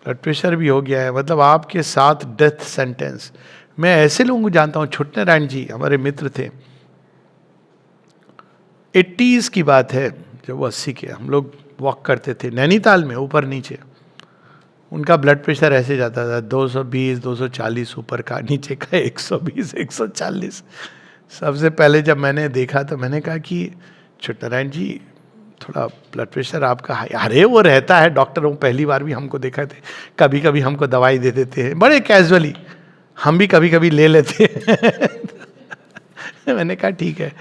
ब्लड प्रेशर भी हो गया है, मतलब आपके साथ डेथ सेंटेंस. मैं ऐसे लोगों को जानता हूँ, छुटनारायण जी हमारे मित्र थे, 80s की बात है, जब वो 80 के, हम लोग वॉक करते थे नैनीताल में ऊपर नीचे. उनका ब्लड प्रेशर ऐसे जाता था 220 240 ऊपर का, नीचे का 120 140. सबसे पहले जब मैंने देखा तो मैंने कहा कि छुटनारायण जी थोड़ा ब्लड प्रेशर आपका हाई. अरे वो रहता है, डॉक्टर वो पहली बार भी हमको देखा थे, कभी कभी हमको दवाई दे देते हैं बड़े कैजुअली, हम भी कभी कभी ले लेते हैं. मैंने कहा ठीक है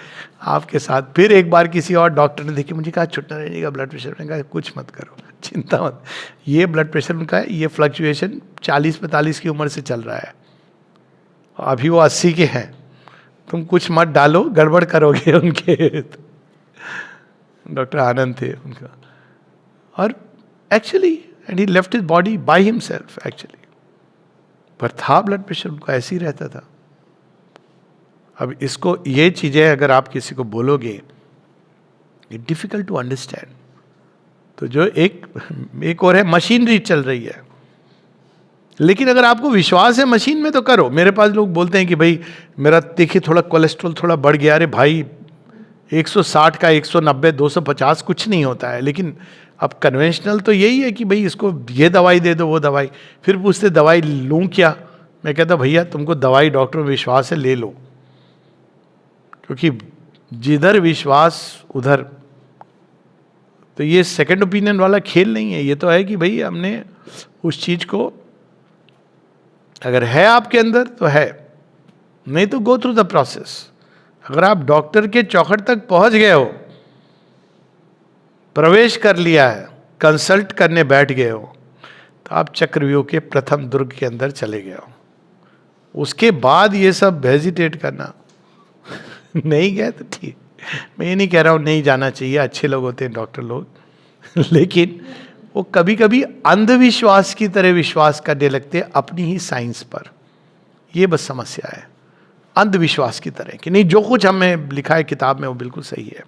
आपके साथ. फिर एक बार किसी और डॉक्टर ने देखी, मुझे कहा छुटनारायण जी का ब्लड प्रेशर. मैंने कहा कुछ मत करो, चिंता मत, ये ब्लड प्रेशर उनका है, ये फ्लक्चुएशन 40-45 की उम्र से चल रहा है, अभी वो 80 के हैं, तुम कुछ मत डालो, गड़बड़ करोगे उनके. डॉक्टर आनंद थे उनका. और actually and he left his body by himself actually, पर था ब्लड प्रेशर उनका ऐसे ही रहता था. अब इसको, ये चीजें अगर आप किसी को बोलोगे, इट डिफिकल्ट टू अंडरस्टैंड. तो जो एक और है, मशीनरी चल रही है, लेकिन अगर आपको विश्वास है मशीन में तो करो. मेरे पास लोग बोलते हैं कि भाई मेरा देखिए थोड़ा कोलेस्ट्रॉल थोड़ा बढ़ गया. अरे भाई 160 का 190 250 कुछ नहीं होता है. लेकिन अब कन्वेंशनल तो यही है कि भाई इसको ये दवाई दे दो, वो दवाई. फिर पूछते दवाई लूँ क्या, मैं कहता भैया तुमको दवाई डॉक्टर में विश्वास है ले लो, क्योंकि जिधर विश्वास उधर. तो ये सेकंड ओपिनियन वाला खेल नहीं है. ये तो है कि भाई हमने उस चीज को, अगर है आपके अंदर तो है, नहीं तो गो थ्रू द प्रोसेस. अगर आप डॉक्टर के चौखट तक पहुंच गए हो, प्रवेश कर लिया है, कंसल्ट करने बैठ गए हो, तो आप चक्रव्यूह के प्रथम दुर्ग के अंदर चले गए हो. उसके बाद ये सब हेजिटेट करना नहीं गए तो ठीक. मैं ये नहीं कह रहा हूँ नहीं जाना चाहिए, अच्छे लोग होते हैं डॉक्टर लोग, लेकिन वो कभी कभी अंधविश्वास की तरह विश्वास करने लगते हैं अपनी ही साइंस पर. ये बस समस्या है, अंधविश्वास की तरह कि नहीं जो कुछ हमें लिखा है किताब में वो बिल्कुल सही है.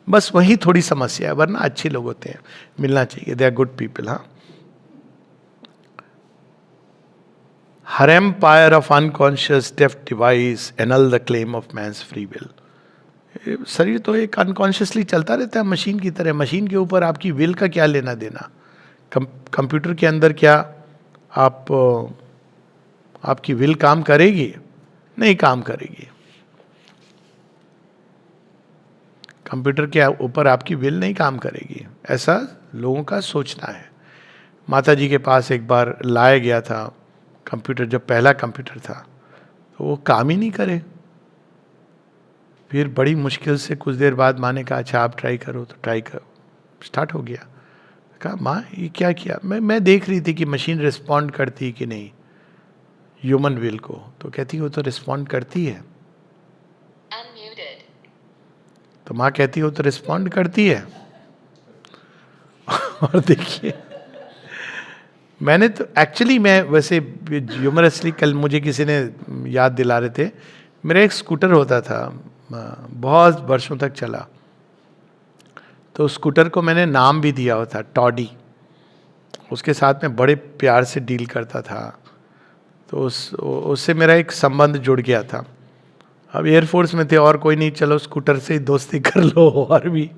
बस वही थोड़ी समस्या है, वरना अच्छे लोग होते हैं, मिलना चाहिए, दे आर गुड पीपल. हाँ, her empire of unconscious deft device annul the claim of man's free will. शरीर तो एक अनकॉन्शियसली चलता रहता है मशीन की तरह. मशीन के ऊपर आपकी विल का क्या लेना देना. कंप्यूटर के अंदर क्या आपकी विल काम करेगी? नहीं काम करेगी. कंप्यूटर के ऊपर आपकी विल नहीं काम करेगी. ऐसा लोगों का सोचना है. माता जी के पास एक बार लाया गया था कंप्यूटर, जब पहला कंप्यूटर था, तो वो काम ही नहीं करे. फिर बड़ी मुश्किल से कुछ देर बाद माँ ने कहा अच्छा आप ट्राई करो, तो ट्राई करो, स्टार्ट हो गया. कहा माँ ये क्या किया? मैं देख रही थी कि मशीन रिस्पॉन्ड करती कि नहीं ह्यूमन विल को. तो कहती वो तो रिस्पॉन्ड करती है. तो माँ कहती वो तो रिस्पॉन्ड करती है. और देखिए मैंने तो एक्चुअली, मैं वैसे ह्यूमरसली, कल मुझे किसी ने याद दिला रहे थे, मेरा एक स्कूटर होता था, बहुत वर्षों तक चला. तो स्कूटर को मैंने नाम भी दिया हुआ था टॉडी. उसके साथ में बड़े प्यार से डील करता था. तो उससे मेरा एक संबंध जुड़ गया था. अब एयरफोर्स में थे और कोई नहीं, चलो स्कूटर से ही दोस्ती कर लो. और भी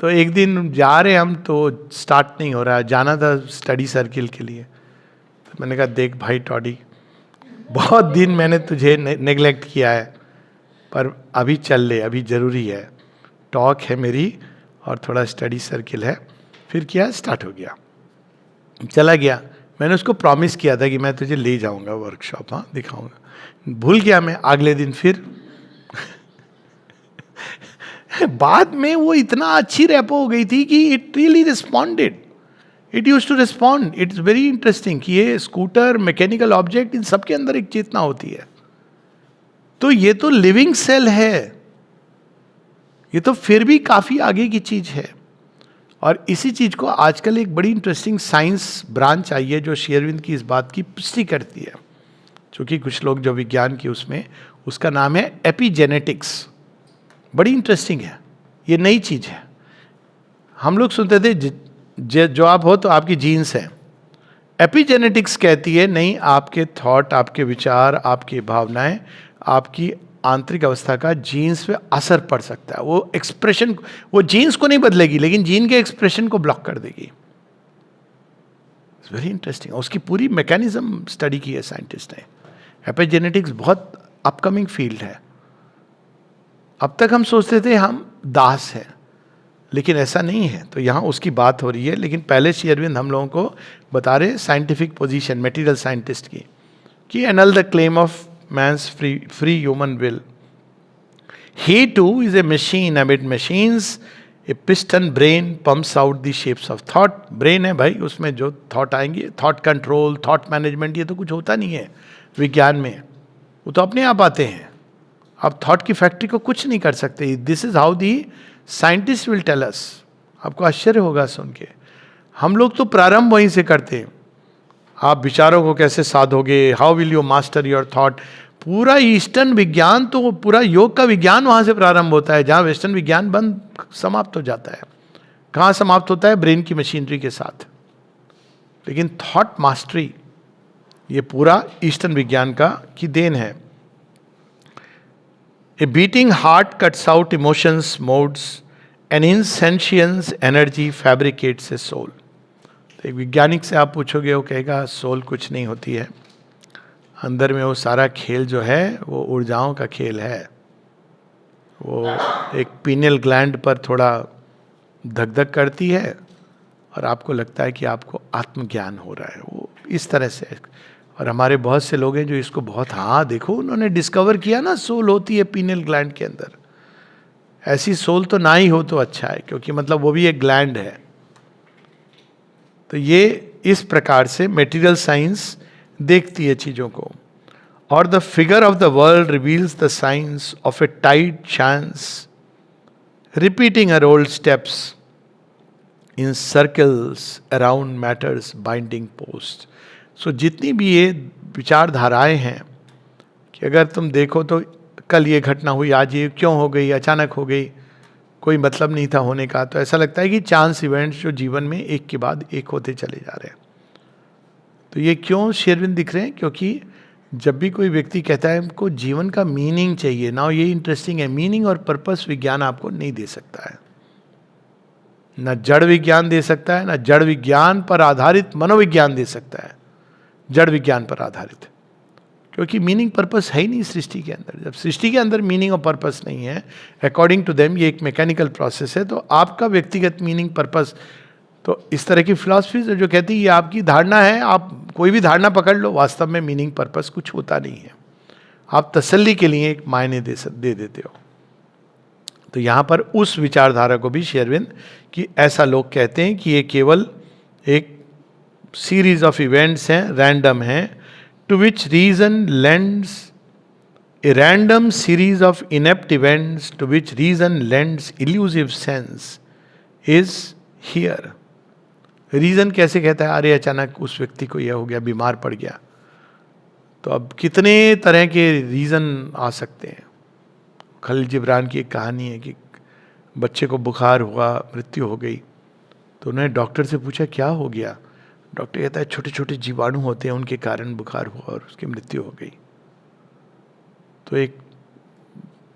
तो एक दिन जा रहे हम, तो स्टार्ट नहीं हो रहा. जाना था स्टडी सर्किल के लिए. तो मैंने कहा देख भाई टॉडी, बहुत दिन मैंने तुझे नेग्लेक्ट किया है, पर अभी चल ले, अभी ज़रूरी है. टॉक है मेरी और थोड़ा स्टडी सर्किल है। फिर क्या, स्टार्ट हो गया, चला गया। मैंने उसको प्रॉमिस किया था कि मैं तुझे ले जाऊंगा वर्कशॉप, हाँ दिखाऊंगा। भूल गया मैं, अगले दिन फिर बाद में वो इतना अच्छी रैपो हो गई थी कि it really responded, it used to respond. It's very interesting कि ये स्कूटर, मैकेनिकल ऑब्जेक्ट, इन सब के अंदर एक चेतना होती है। तो ये तो लिविंग सेल है, ये तो फिर भी काफी आगे की चीज है। और इसी चीज को आजकल एक बड़ी इंटरेस्टिंग साइंस ब्रांच आई है जो श्री अरविंद की इस बात की पुष्टि करती है, क्योंकि कुछ लोग जो विज्ञान की उसमें, उसका नाम है एपिजेनेटिक्स। बड़ी इंटरेस्टिंग है, ये नई चीज है। हम लोग सुनते थे जो आप हो तो आपकी जीन्स है। एपिजेनेटिक्स कहती है नहीं, आपके थॉट, आपके विचार, आपकी भावनाएं, आपकी आंतरिक अवस्था का जीन्स पे असर पड़ सकता है। वो एक्सप्रेशन, वो जीन्स को नहीं बदलेगी लेकिन जीन के एक्सप्रेशन को ब्लॉक कर देगी। It's very interesting. उसकी पूरी मैकेनिज्म स्टडी की है साइंटिस्ट ने। एपिजेनेटिक्स बहुत अपकमिंग फील्ड है। अब तक हम सोचते थे हम दास हैं, लेकिन ऐसा नहीं है। तो यहाँ उसकी बात हो रही है, लेकिन पहले श्री अरविंद हम लोगों को बता रहे साइंटिफिक पोजीशन मटेरियल साइंटिस्ट की, कि annul the claim of man's free human will, he too is a machine amid machines, a piston brain pumps out the shapes of thought. Brain है भाई, उसमें जो थॉट आएंगे, थॉट कंट्रोल, थॉट मैनेजमेंट, ये तो कुछ होता नहीं है विज्ञान में, वो तो अपने आप आते हैं। आप थॉट की फैक्ट्री को कुछ नहीं कर सकते। This is how the scientist will tell us. आपको आश्चर्य होगा सुन के, हम लोग तो प्रारंभ वहीं से करते हैं। आप विचारों को कैसे साधोगे, how will you master your thought. पूरा ईस्टर्न विज्ञान, तो पूरा योग का विज्ञान वहां से प्रारंभ होता है, जहां वेस्टर्न विज्ञान बंद समाप्त हो जाता है। कहां समाप्त होता है? ब्रेन की मशीनरी के साथ। लेकिन थॉट मास्टरी, ये पूरा ईस्टर्न विज्ञान का की देन है। A beating heart cuts out emotions, modes, an insentience energy fabricates a soul. तो एक वैज्ञानिक से आप पूछोगे, वो कहेगा सोल कुछ नहीं होती है, अंदर में वो सारा खेल जो है वो ऊर्जाओं का खेल है। वो एक पीनियल ग्लैंड पर थोड़ा धक धक करती है और आपको लगता है कि आपको आत्मज्ञान हो रहा है, वो इस तरह से। और हमारे बहुत से लोग हैं जो इसको बहुत, हाँ देखो उन्होंने डिस्कवर किया ना, सोल होती है पीनियल ग्लैंड के अंदर। ऐसी सोल तो ना ही हो तो अच्छा है, क्योंकि मतलब वो भी एक ग्लैंड है। तो ये इस प्रकार से मटेरियल साइंस देखती है चीजों को। और the figure of the world reveals the science of a tied chance repeating her old steps in circles around matter's binding post. So जितनी भी ये विचारधाराएं हैं, कि अगर तुम देखो तो कल ये घटना हुई, आज ये क्यों हो गई, अचानक हो गई, कोई मतलब नहीं था होने का, तो ऐसा लगता है कि चांस इवेंट्स जो जीवन में एक के बाद एक होते चले जा रहे हैं। तो ये क्यों श्री अरविंद दिख रहे हैं? क्योंकि जब भी कोई व्यक्ति कहता है हमको जीवन का मीनिंग चाहिए ना, ये इंटरेस्टिंग है, मीनिंग और पर्पस विज्ञान आपको नहीं दे सकता है। न जड़ विज्ञान दे सकता है, न जड़ विज्ञान पर आधारित मनोविज्ञान दे सकता है, जड़ विज्ञान पर आधारित। क्योंकि मीनिंग पर्पस है ही नहीं सृष्टि के अंदर। जब सृष्टि के अंदर मीनिंग और पर्पस नहीं है, अकॉर्डिंग टू देम ये एक मैकेनिकल प्रोसेस है, तो आपका व्यक्तिगत मीनिंग पर्पस, तो इस तरह की फिलॉसफीज जो कहती है ये आपकी धारणा है, आप कोई भी धारणा पकड़ लो, वास्तव में मीनिंग पर्पस कुछ होता नहीं है। आप तसल्ली के लिए एक मायने दे देते हो। तो यहाँ पर उस विचारधारा को भी श्री अरविंद कि ऐसा लोग कहते हैं कि ये केवल एक सीरीज ऑफ इवेंट्स हैं, रैंडम हैं, to which reason lends a random series of inept events to which reason lends illusive sense is here. Reason कैसे कहता है? अरे अचानक उस व्यक्ति को यह हो गया, बीमार पड़ गया, तो अब कितने तरह के रीजन आ सकते हैं। खलील जिब्रान की एक कहानी है कि बच्चे को बुखार हुआ, मृत्यु हो गई, तो उन्होंने डॉक्टर से पूछा क्या हो गया। डॉक्टर कहता है छोटे छोटे जीवाणु होते हैं, उनके कारण बुखार हुआ और उसकी मृत्यु हो गई। तो एक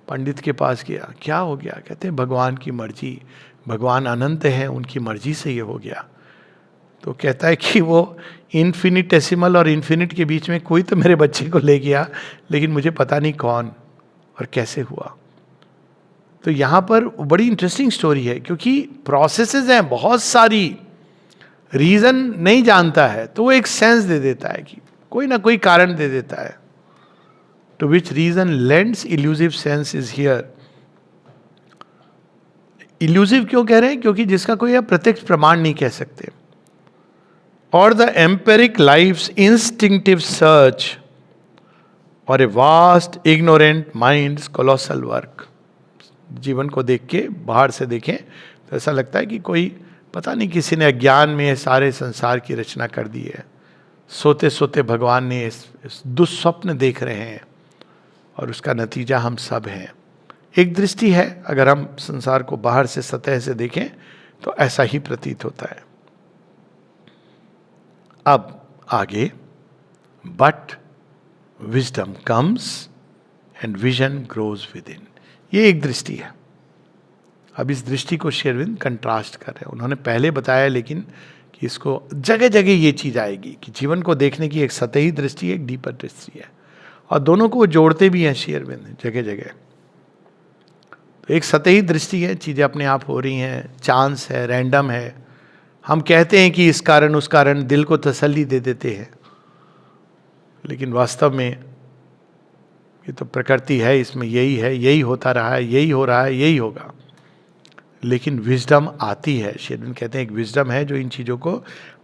पंडित के पास गया, क्या हो गया? कहते हैं भगवान की मर्जी, भगवान अनंत है, उनकी मर्जी से ये हो गया। तो कहता है कि वो इन्फिनिटेसिमल और इन्फिनिट के बीच में कोई तो मेरे बच्चे को ले गया, लेकिन मुझे पता नहीं कौन और कैसे हुआ। तो तो यहाँ पर बड़ी इंटरेस्टिंग स्टोरी है, क्योंकि प्रोसेसेस हैं बहुत सारी, रीजन नहीं जानता है तो वो एक सेंस दे देता है कि कोई ना कोई कारण दे देता है. To which reason lends illusive sense is here. Illusive क्यों कह रहे हैं? क्योंकि जिसका कोई आप प्रत्यक्ष प्रमाण नहीं कह सकते. और the empiric life's instinctive search और a vast ignorant mind's colossal work. जीवन को देख के बाहर से देखें तो ऐसा लगता है कि कोई पता नहीं किसी ने अज्ञान में सारे संसार की रचना कर दी है. सोते सोते भगवान ने इस दुस्वप्न देख रहे हैं और उसका नतीजा हम सब हैं. एक दृष्टि है, अगर हम संसार को बाहर से सतह से देखें तो ऐसा ही प्रतीत होता है. अब आगे, but wisdom comes and vision grows with in. ये एक दृष्टि है. अब इस दृष्टि को शेरविंद कंट्रास्ट कर रहे हैं. उन्होंने पहले बताया लेकिन कि इसको जगह जगह ये चीज आएगी कि जीवन को देखने की एक सतही दृष्टि है, एक डीपर दृष्टि है, और दोनों को वो जोड़ते भी हैं शेरविंद जगह जगह. तो एक सतही दृष्टि है, चीजें अपने आप हो रही हैं, चांस है, रैंडम है. हम कहते हैं कि इस कारण उस कारण, दिल को तसल्ली दे देते हैं, लेकिन वास्तव में ये तो प्रकृति है, इसमें यही है, यही होता रहा है, यही हो रहा है, यही होगा. लेकिन विजडम आती है. शेरविंद कहते हैं एक विजडम है जो इन चीजों को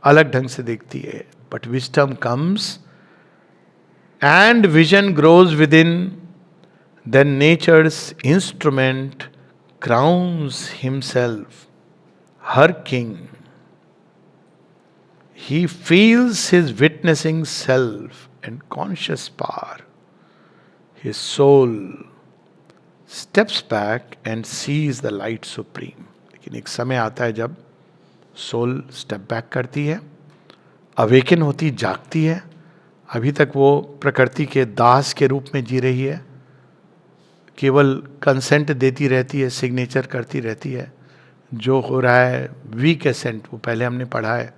अलग ढंग से देखती है. But wisdom comes and vision grows within, then nature's instrument crowns himself her king. He feels his witnessing self and conscious power. His soul steps back and sees the light supreme. लेकिन एक समय आता है जब soul step back करती है, awaken होती, जागती है. अभी तक वो प्रकृति के दास के रूप में जी रही है, केवल कंसेंट देती रहती है, सिग्नेचर करती रहती है. जो हो रहा है वीक एसेंट, वो पहले हमने पढ़ा है,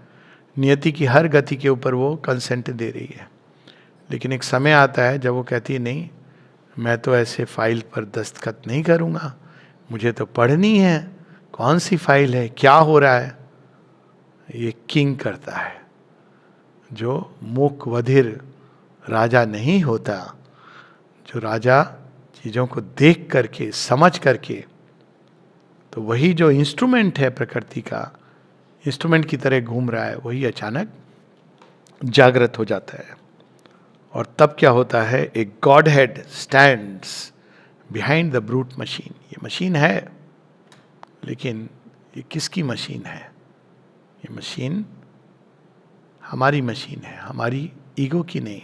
नियति की हर गति के ऊपर वो कंसेंट दे रही है. लेकिन एक समय आता है जब वो कहती है नहीं, मैं तो ऐसे फाइल पर दस्तखत नहीं करूँगा, मुझे तो पढ़नी है. कौन सी फाइल है, क्या हो रहा है? ये किंग करता है, जो मूक बधिर राजा नहीं होता. जो राजा चीज़ों को देख करके, समझ करके, तो वही जो इंस्ट्रूमेंट है प्रकृति का, इंस्ट्रूमेंट की तरह घूम रहा है, वही अचानक जागृत हो जाता है. और तब क्या होता है? एक God head stands behind the brute machine. ये मशीन है, लेकिन ये किसकी मशीन है? ये मशीन हमारी मशीन है, हमारी ईगो की नहीं,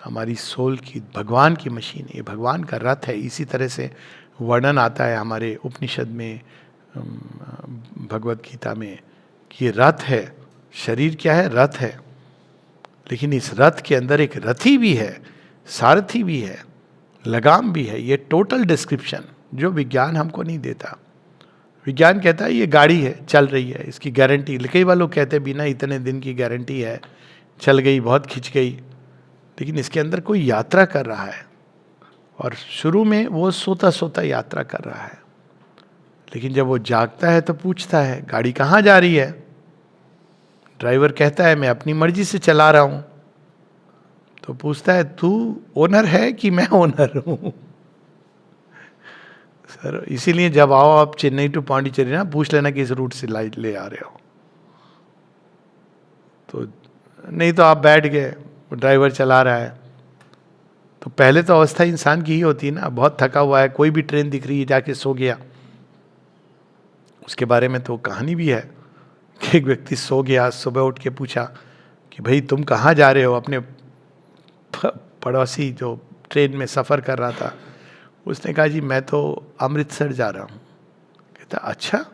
हमारी सोल की, भगवान की मशीन है. ये भगवान का रथ है. इसी तरह से वर्णन आता है हमारे उपनिषद में, भगवत गीता में, कि ये रथ है. शरीर क्या है? रथ है. लेकिन इस रथ के अंदर एक रथी भी है, सारथी भी है, लगाम भी है. ये टोटल डिस्क्रिप्शन जो विज्ञान हमको नहीं देता. विज्ञान कहता है ये गाड़ी है, चल रही है, इसकी गारंटी. कई बार लोग कहते हैं बिना इतने दिन की गारंटी है, चल गई, बहुत खिंच गई. लेकिन इसके अंदर कोई यात्रा कर रहा है, और शुरू में वो सोता सोता यात्रा कर रहा है. लेकिन जब वो जागता है तो पूछता है गाड़ी कहाँ जा रही है? ड्राइवर कहता है मैं अपनी मर्जी से चला रहा हूं. तो पूछता है तू ओनर है कि मैं ओनर हूं? सर इसीलिए जब आओ आप चेन्नई टू पांडिचेरी ना, पूछ लेना किस रूट से ले आ रहे हो. तो नहीं तो आप बैठ गए, ड्राइवर चला रहा है. तो पहले तो अवस्था इंसान की ही होती है ना, बहुत थका हुआ है, कोई भी ट्रेन दिख रही है, जाके सो गया. उसके बारे में तो कहानी भी है कि एक व्यक्ति सो गया, सुबह उठ के पूछा कि भाई तुम कहाँ जा रहे हो? अपने पड़ोसी जो ट्रेन में सफ़र कर रहा था, उसने कहा जी मैं तो अमृतसर जा रहा हूँ. कहता अच्छा,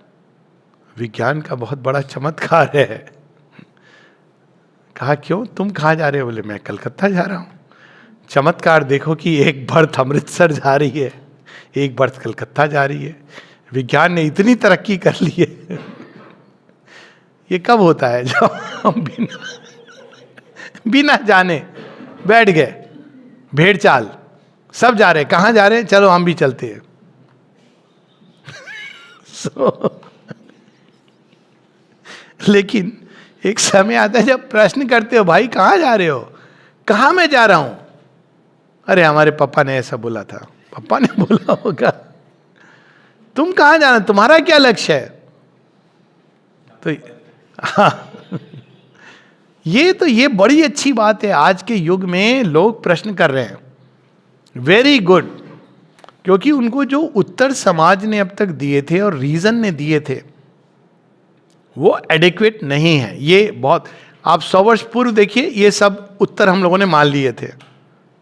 विज्ञान का बहुत बड़ा चमत्कार है. कहा क्यों, तुम कहाँ जा रहे हो? बोले मैं कलकत्ता जा रहा हूँ. चमत्कार देखो कि एक बर्थ अमृतसर जा रही है, एक बर्थ कलकत्ता जा रही है. विज्ञान ने इतनी तरक्की कर ली है. ये कब होता है? जब हम बिना जाने बैठ गए, भेड़ चाल, सब जा रहे हैं, कहाँ जा रहे हैं, चलो हम भी चलते हैं. लेकिन एक समय आता है जब प्रश्न करते हो, भाई कहाँ जा रहे हो, कहाँ मैं जा रहा हूं? अरे हमारे पापा ने ऐसा बोला था। पापा ने बोला होगा, तुम कहाँ जाना, तुम्हारा क्या लक्ष्य है? तो हाँ, ये बड़ी अच्छी बात है। आज के युग में लोग प्रश्न कर रहे हैं, वेरी गुड, क्योंकि उनको जो उत्तर समाज ने अब तक दिए थे और रीजन ने दिए थे वो एडिक्वेट नहीं है। ये बहुत, आप 100 वर्ष पूर्व देखिए, ये सब उत्तर हम लोगों ने मान लिए थे।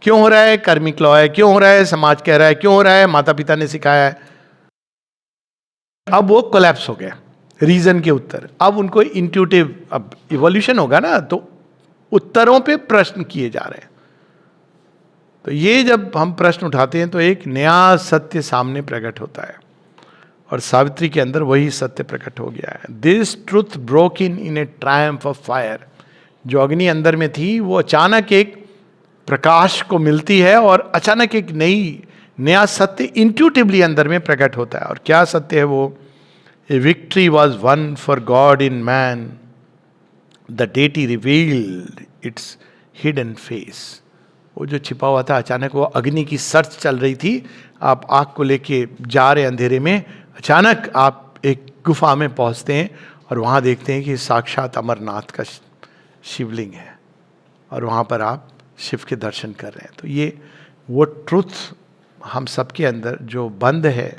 क्यों हो रहा है? कर्मिक लॉ है। क्यों हो रहा है? समाज कह रहा है। क्यों हो रहा है? माता पिता ने सिखाया है। अब वो कोलैप्स हो गया रीजन के उत्तर। अब उनको इंट्यूटिव, अब इवोल्यूशन होगा ना, तो उत्तरों पे प्रश्न किए जा रहे हैं। तो ये जब हम प्रश्न उठाते हैं तो एक नया सत्य सामने प्रकट होता है, और सावित्री के अंदर वही सत्य प्रकट हो गया है। This truth broke in A Triumph of fire. जो अग्नि अंदर में थी वो अचानक एक प्रकाश को मिलती है, और अचानक एक नया सत्य इंट्यूटिवली अंदर में प्रकट होता है। और क्या सत्य है वो? ए victory was one for God in man, the deity revealed its hidden face. वो जो छिपा हुआ था, अचानक वो अग्नि की सर्च चल रही थी। आप आग को लेके जा रहे अंधेरे में, अचानक आप एक गुफा में पहुंचते हैं और वहां देखते हैं कि साक्षात अमरनाथ का शिवलिंग है, और वहां पर आप शिव के दर्शन कर रहे हैं। तो ये वो ट्रुथ हम सबके अंदर जो बंद है,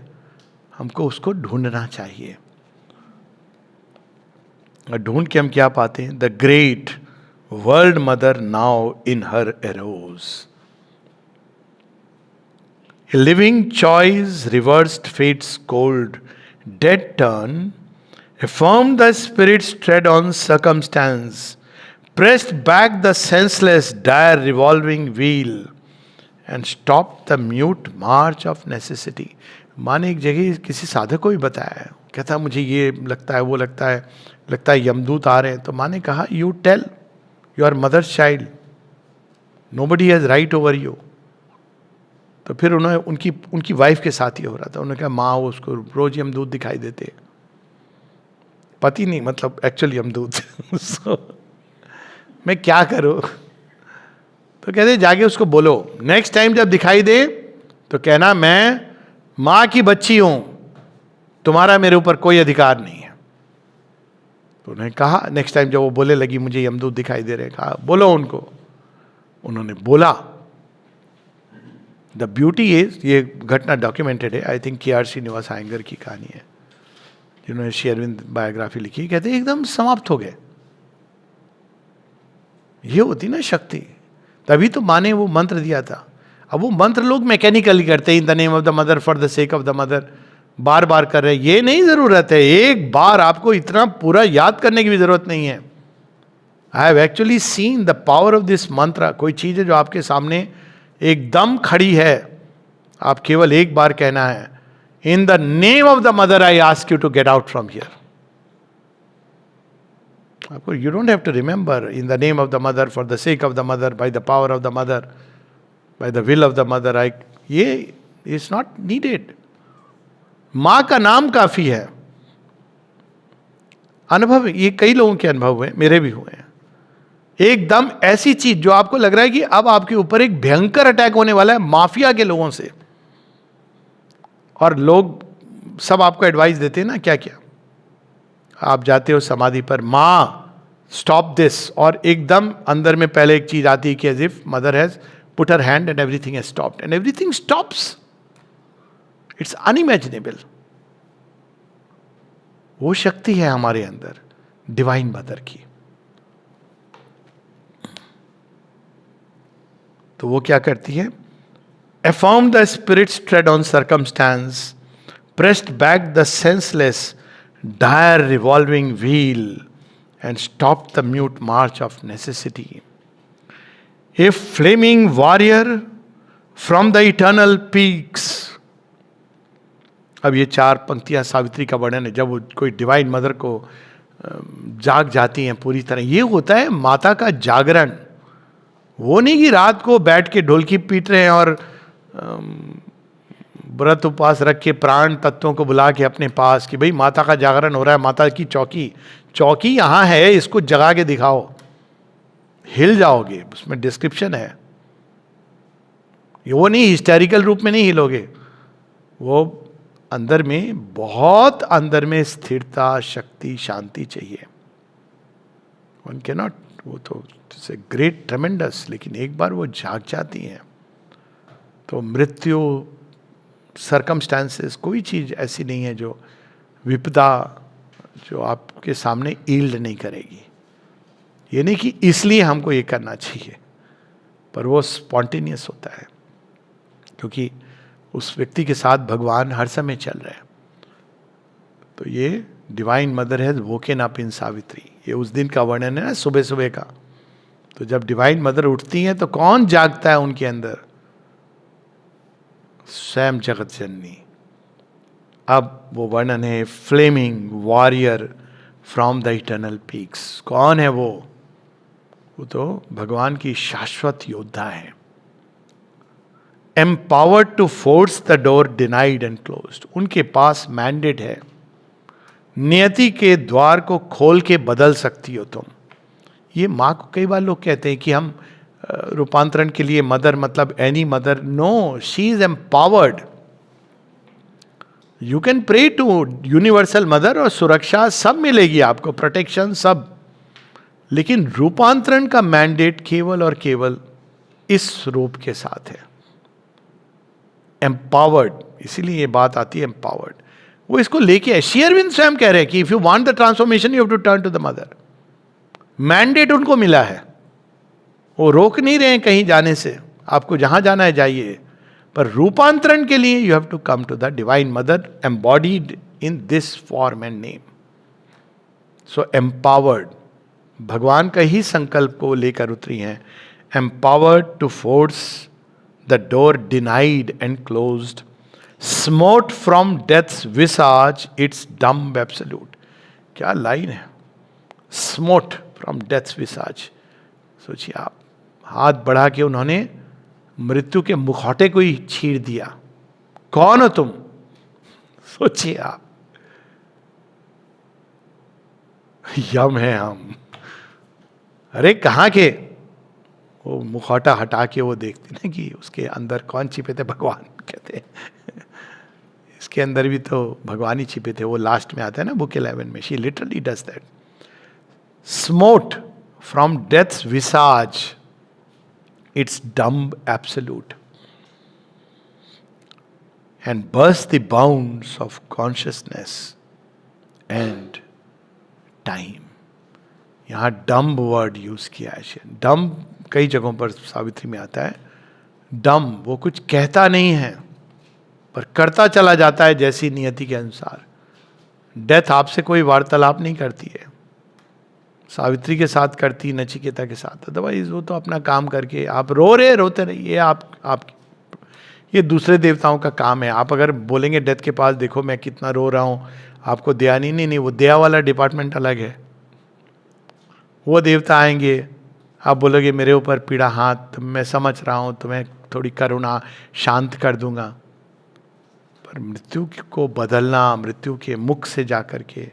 हमको उसको ढूंढना चाहिए। और ढूंढ के हम क्या पाते हैं? The great world mother now in her arrows, a living choice reversed fate's cold dead turn, affirmed the spirit's tread on circumstance, pressed back the senseless dire revolving wheel, and stopped the mute march of necessity. माँ ने एक जगह किसी साधक को भी बताया है, कहता मुझे ये लगता है, वो लगता है यमदूत आ रहे हैं। तो माँ ने कहा, you tell, you are mother's child, nobody has right over you. तो फिर उन्होंने उनकी वाइफ के साथ ही हो रहा था। उन्होंने कहा, माँ उसको रोज यमदूत दिखाई देते, पति नहीं, मतलब एक्चुअल यमदूत। so, मैं क्या करूं? तो कहते जाके उसको बोलो, नेक्स्ट टाइम जब दिखाई दे तो कहना मैं माँ की बच्ची हूं, तुम्हारा मेरे ऊपर कोई अधिकार नहीं है। तो उन्होंने कहा, नेक्स्ट टाइम जब वो बोले लगी मुझे यमदूत दिखाई दे रहे, कहा बोलो उनको। उन्होंने बोला। द ब्यूटी इज, ये घटना डॉक्यूमेंटेड है, I think KR Srinivasa Iyengar की कहानी है, जिन्होंने श्री अरविंद बायोग्राफी लिखी। कहते एकदम समाप्त हो गए। ये होती ना शक्ति, तभी तो माँ ने वो मंत्र दिया था। अब वो मंत्र लोग मैकेनिकली करते हैं, in the name of the mother, for the sake of the mother, बार बार कर रहे हैं। ये नहीं जरूरत है, एक बार आपको इतना पूरा याद करने की भी जरूरत नहीं है। I have actually seen the power of this मंत्र। कोई चीज है जो आपके सामने एकदम खड़ी है, आप केवल एक बार कहना है, in the name of the mother I ask you to get out from here. आपको, you don't have to remember, in the name of the mother, for the sake of the mother, by the power of the mother, by the will of the mother. I, ये is not needed. मां का नाम काफी है। अनुभव, ये कई लोगों के अनुभव हुए, मेरे भी हुए हैं। एकदम ऐसी चीज जो आपको लग रहा है कि अब आपके ऊपर एक भयंकर अटैक होने वाला है माफिया के लोगों से, और लोग सब आपको एडवाइस देते हैं ना क्या क्या। आप जाते हो समाधि पर, मां स्टॉप दिस, और एकदम अंदर में पहले एक चीज आती है कि as if mother has put her hand and everything has stopped, and everything stops. It's unimaginable. वो शक्ति है हमारे अंदर, डिवाइन मदर की। तो वो क्या करती है? affirm the spirit's tread on circumstance, pressed back the senseless dire revolving wheel, and stopped the mute march of necessity. A flaming warrior from the eternal peaks. अब ये 4 पंक्तियां सावित्री का वर्णन है, जब वो कोई डिवाइन मदर को जाग जाती हैं पूरी तरह। ये होता है माता का जागरण। वो नहीं कि रात को बैठ के ढोलकी पीट रहे हैं और व्रत उपवास रख के प्राण तत्वों को बुला के अपने पास कि भाई माता का जागरण हो रहा है, माता की चौकी, चौकी यहां है, इसको जगा के दिखाओ, हिल जाओगे। उसमें डिस्क्रिप्शन है, वो नहीं हिस्टेरिकल रूप में नहीं हिलोगे, वो अंदर में, बहुत अंदर में स्थिरता, शक्ति, शांति चाहिए। वन कैन नॉट, वो तो ग्रेट ट्रेमेंडस, लेकिन एक बार वो जाग जाती हैं तो मृत्यु, सरकमस्टांसेस, कोई चीज ऐसी नहीं है जो विपदा जो आपके सामने ईल्ड नहीं करेगी। ये नहीं कि इसलिए हमको ये करना चाहिए, पर वो स्पॉन्टेनियस होता है क्योंकि उस व्यक्ति के साथ भगवान हर समय चल रहे हैं। तो ये divine mother has woken up in Savitri, ये उस दिन का वर्णन है ना, सुबह सुबह का। तो जब डिवाइन मदर उठती हैं तो कौन जागता है उनके अंदर? स्वयं जगत जननी। अब वो वर्णन है flaming warrior from the eternal peaks. कौन है वो? वो तो भगवान की शाश्वत योद्धा है। Empowered to force the door denied and closed, उनके पास मैंडेट है, नियति के द्वार को खोल के बदल सकती हो तुम। ये माँ को कई बार लोग कहते हैं कि हम रूपांतरण के लिए मदर मतलब any mother, no, she is empowered. You can pray to universal mother और सुरक्षा सब मिलेगी आपको, प्रोटेक्शन सब, लेकिन रूपांतरण का मैंडेट केवल और केवल इस रूप के साथ है, एम्पावर्ड। इसीलिए ये बात आती है एम्पावर्ड। वो इसको लेके है, श्री अरविंद स्वयं कह रहे हैं कि if you want the transformation you have to turn to the mother. Mandate उनको मिला है, वो रोक नहीं रहे हैं कहीं जाने से, आपको जहां जाना है जाइए, पर रूपांतरण के लिए you have to come to the divine mother embodied in this form and name. So empowered, भगवान का ही संकल्प को लेकर उतरी हैं, empowered to force the door denied and closed, smote from death's visage its dumb absolute. क्या line है, स्मोट फ्रॉम डेथ्स विसाज। सोचिए आप, हाथ बढ़ा के उन्होंने मृत्यु के मुखौटे को ही छीड़ दिया। कौन हो तुम? सोचिए आप, यम है हम। अरे कहां के? वो मुखौटा हटा के वो देखते ना कि उसके अंदर कौन छिपे थे, भगवान कहते हैं। इसके अंदर भी तो भगवान ही छिपे थे। वो लास्ट में आता है ना बुक 11 में, she literally does that. Smote from death's visage its dumb absolute and burst the bounds of consciousness and time. यहां डम्ब वर्ड यूज किया है। डम्ब कई जगहों पर सावित्री में आता है। डम्ब, वो कुछ कहता नहीं है पर करता चला जाता है जैसी नियति के अनुसार। डेथ आपसे कोई वार्तालाप नहीं करती है, सावित्री के साथ करती, नचिकेता के साथ। अदरवाइज वो तो अपना काम करके, आप रो रहे रोते रहिए, आप ये दूसरे देवताओं का काम है। आप अगर बोलेंगे डेथ के पास, देखो मैं कितना रो रहा हूं, आपको दया नहीं, वो दया वाला डिपार्टमेंट अलग है। वो देवता आएंगे, आप बोलोगे मेरे ऊपर पीड़ा हाथ, मैं समझ रहा हूं, तुम्हें थोड़ी करुणा, शांत कर दूंगा। पर मृत्यु को बदलना, मृत्यु के मुख से जाकर के,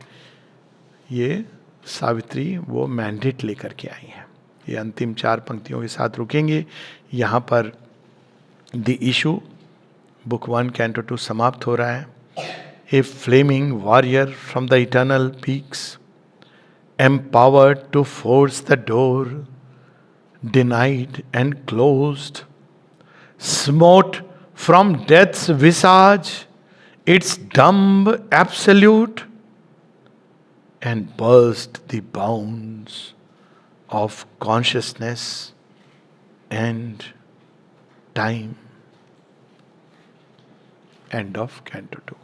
ये सावित्री वो मैंडेट लेकर के आई है। ये अंतिम 4 पंक्तियों के साथ रुकेंगे। यहाँ पर द इशू बुक 1 कैंटो 2 समाप्त हो रहा है। A flaming warrior from the eternal peaks, empowered to force the door, denied and closed, smote from death's visage its dumb absolute, and burst the bounds of consciousness and time. End of Canto 2.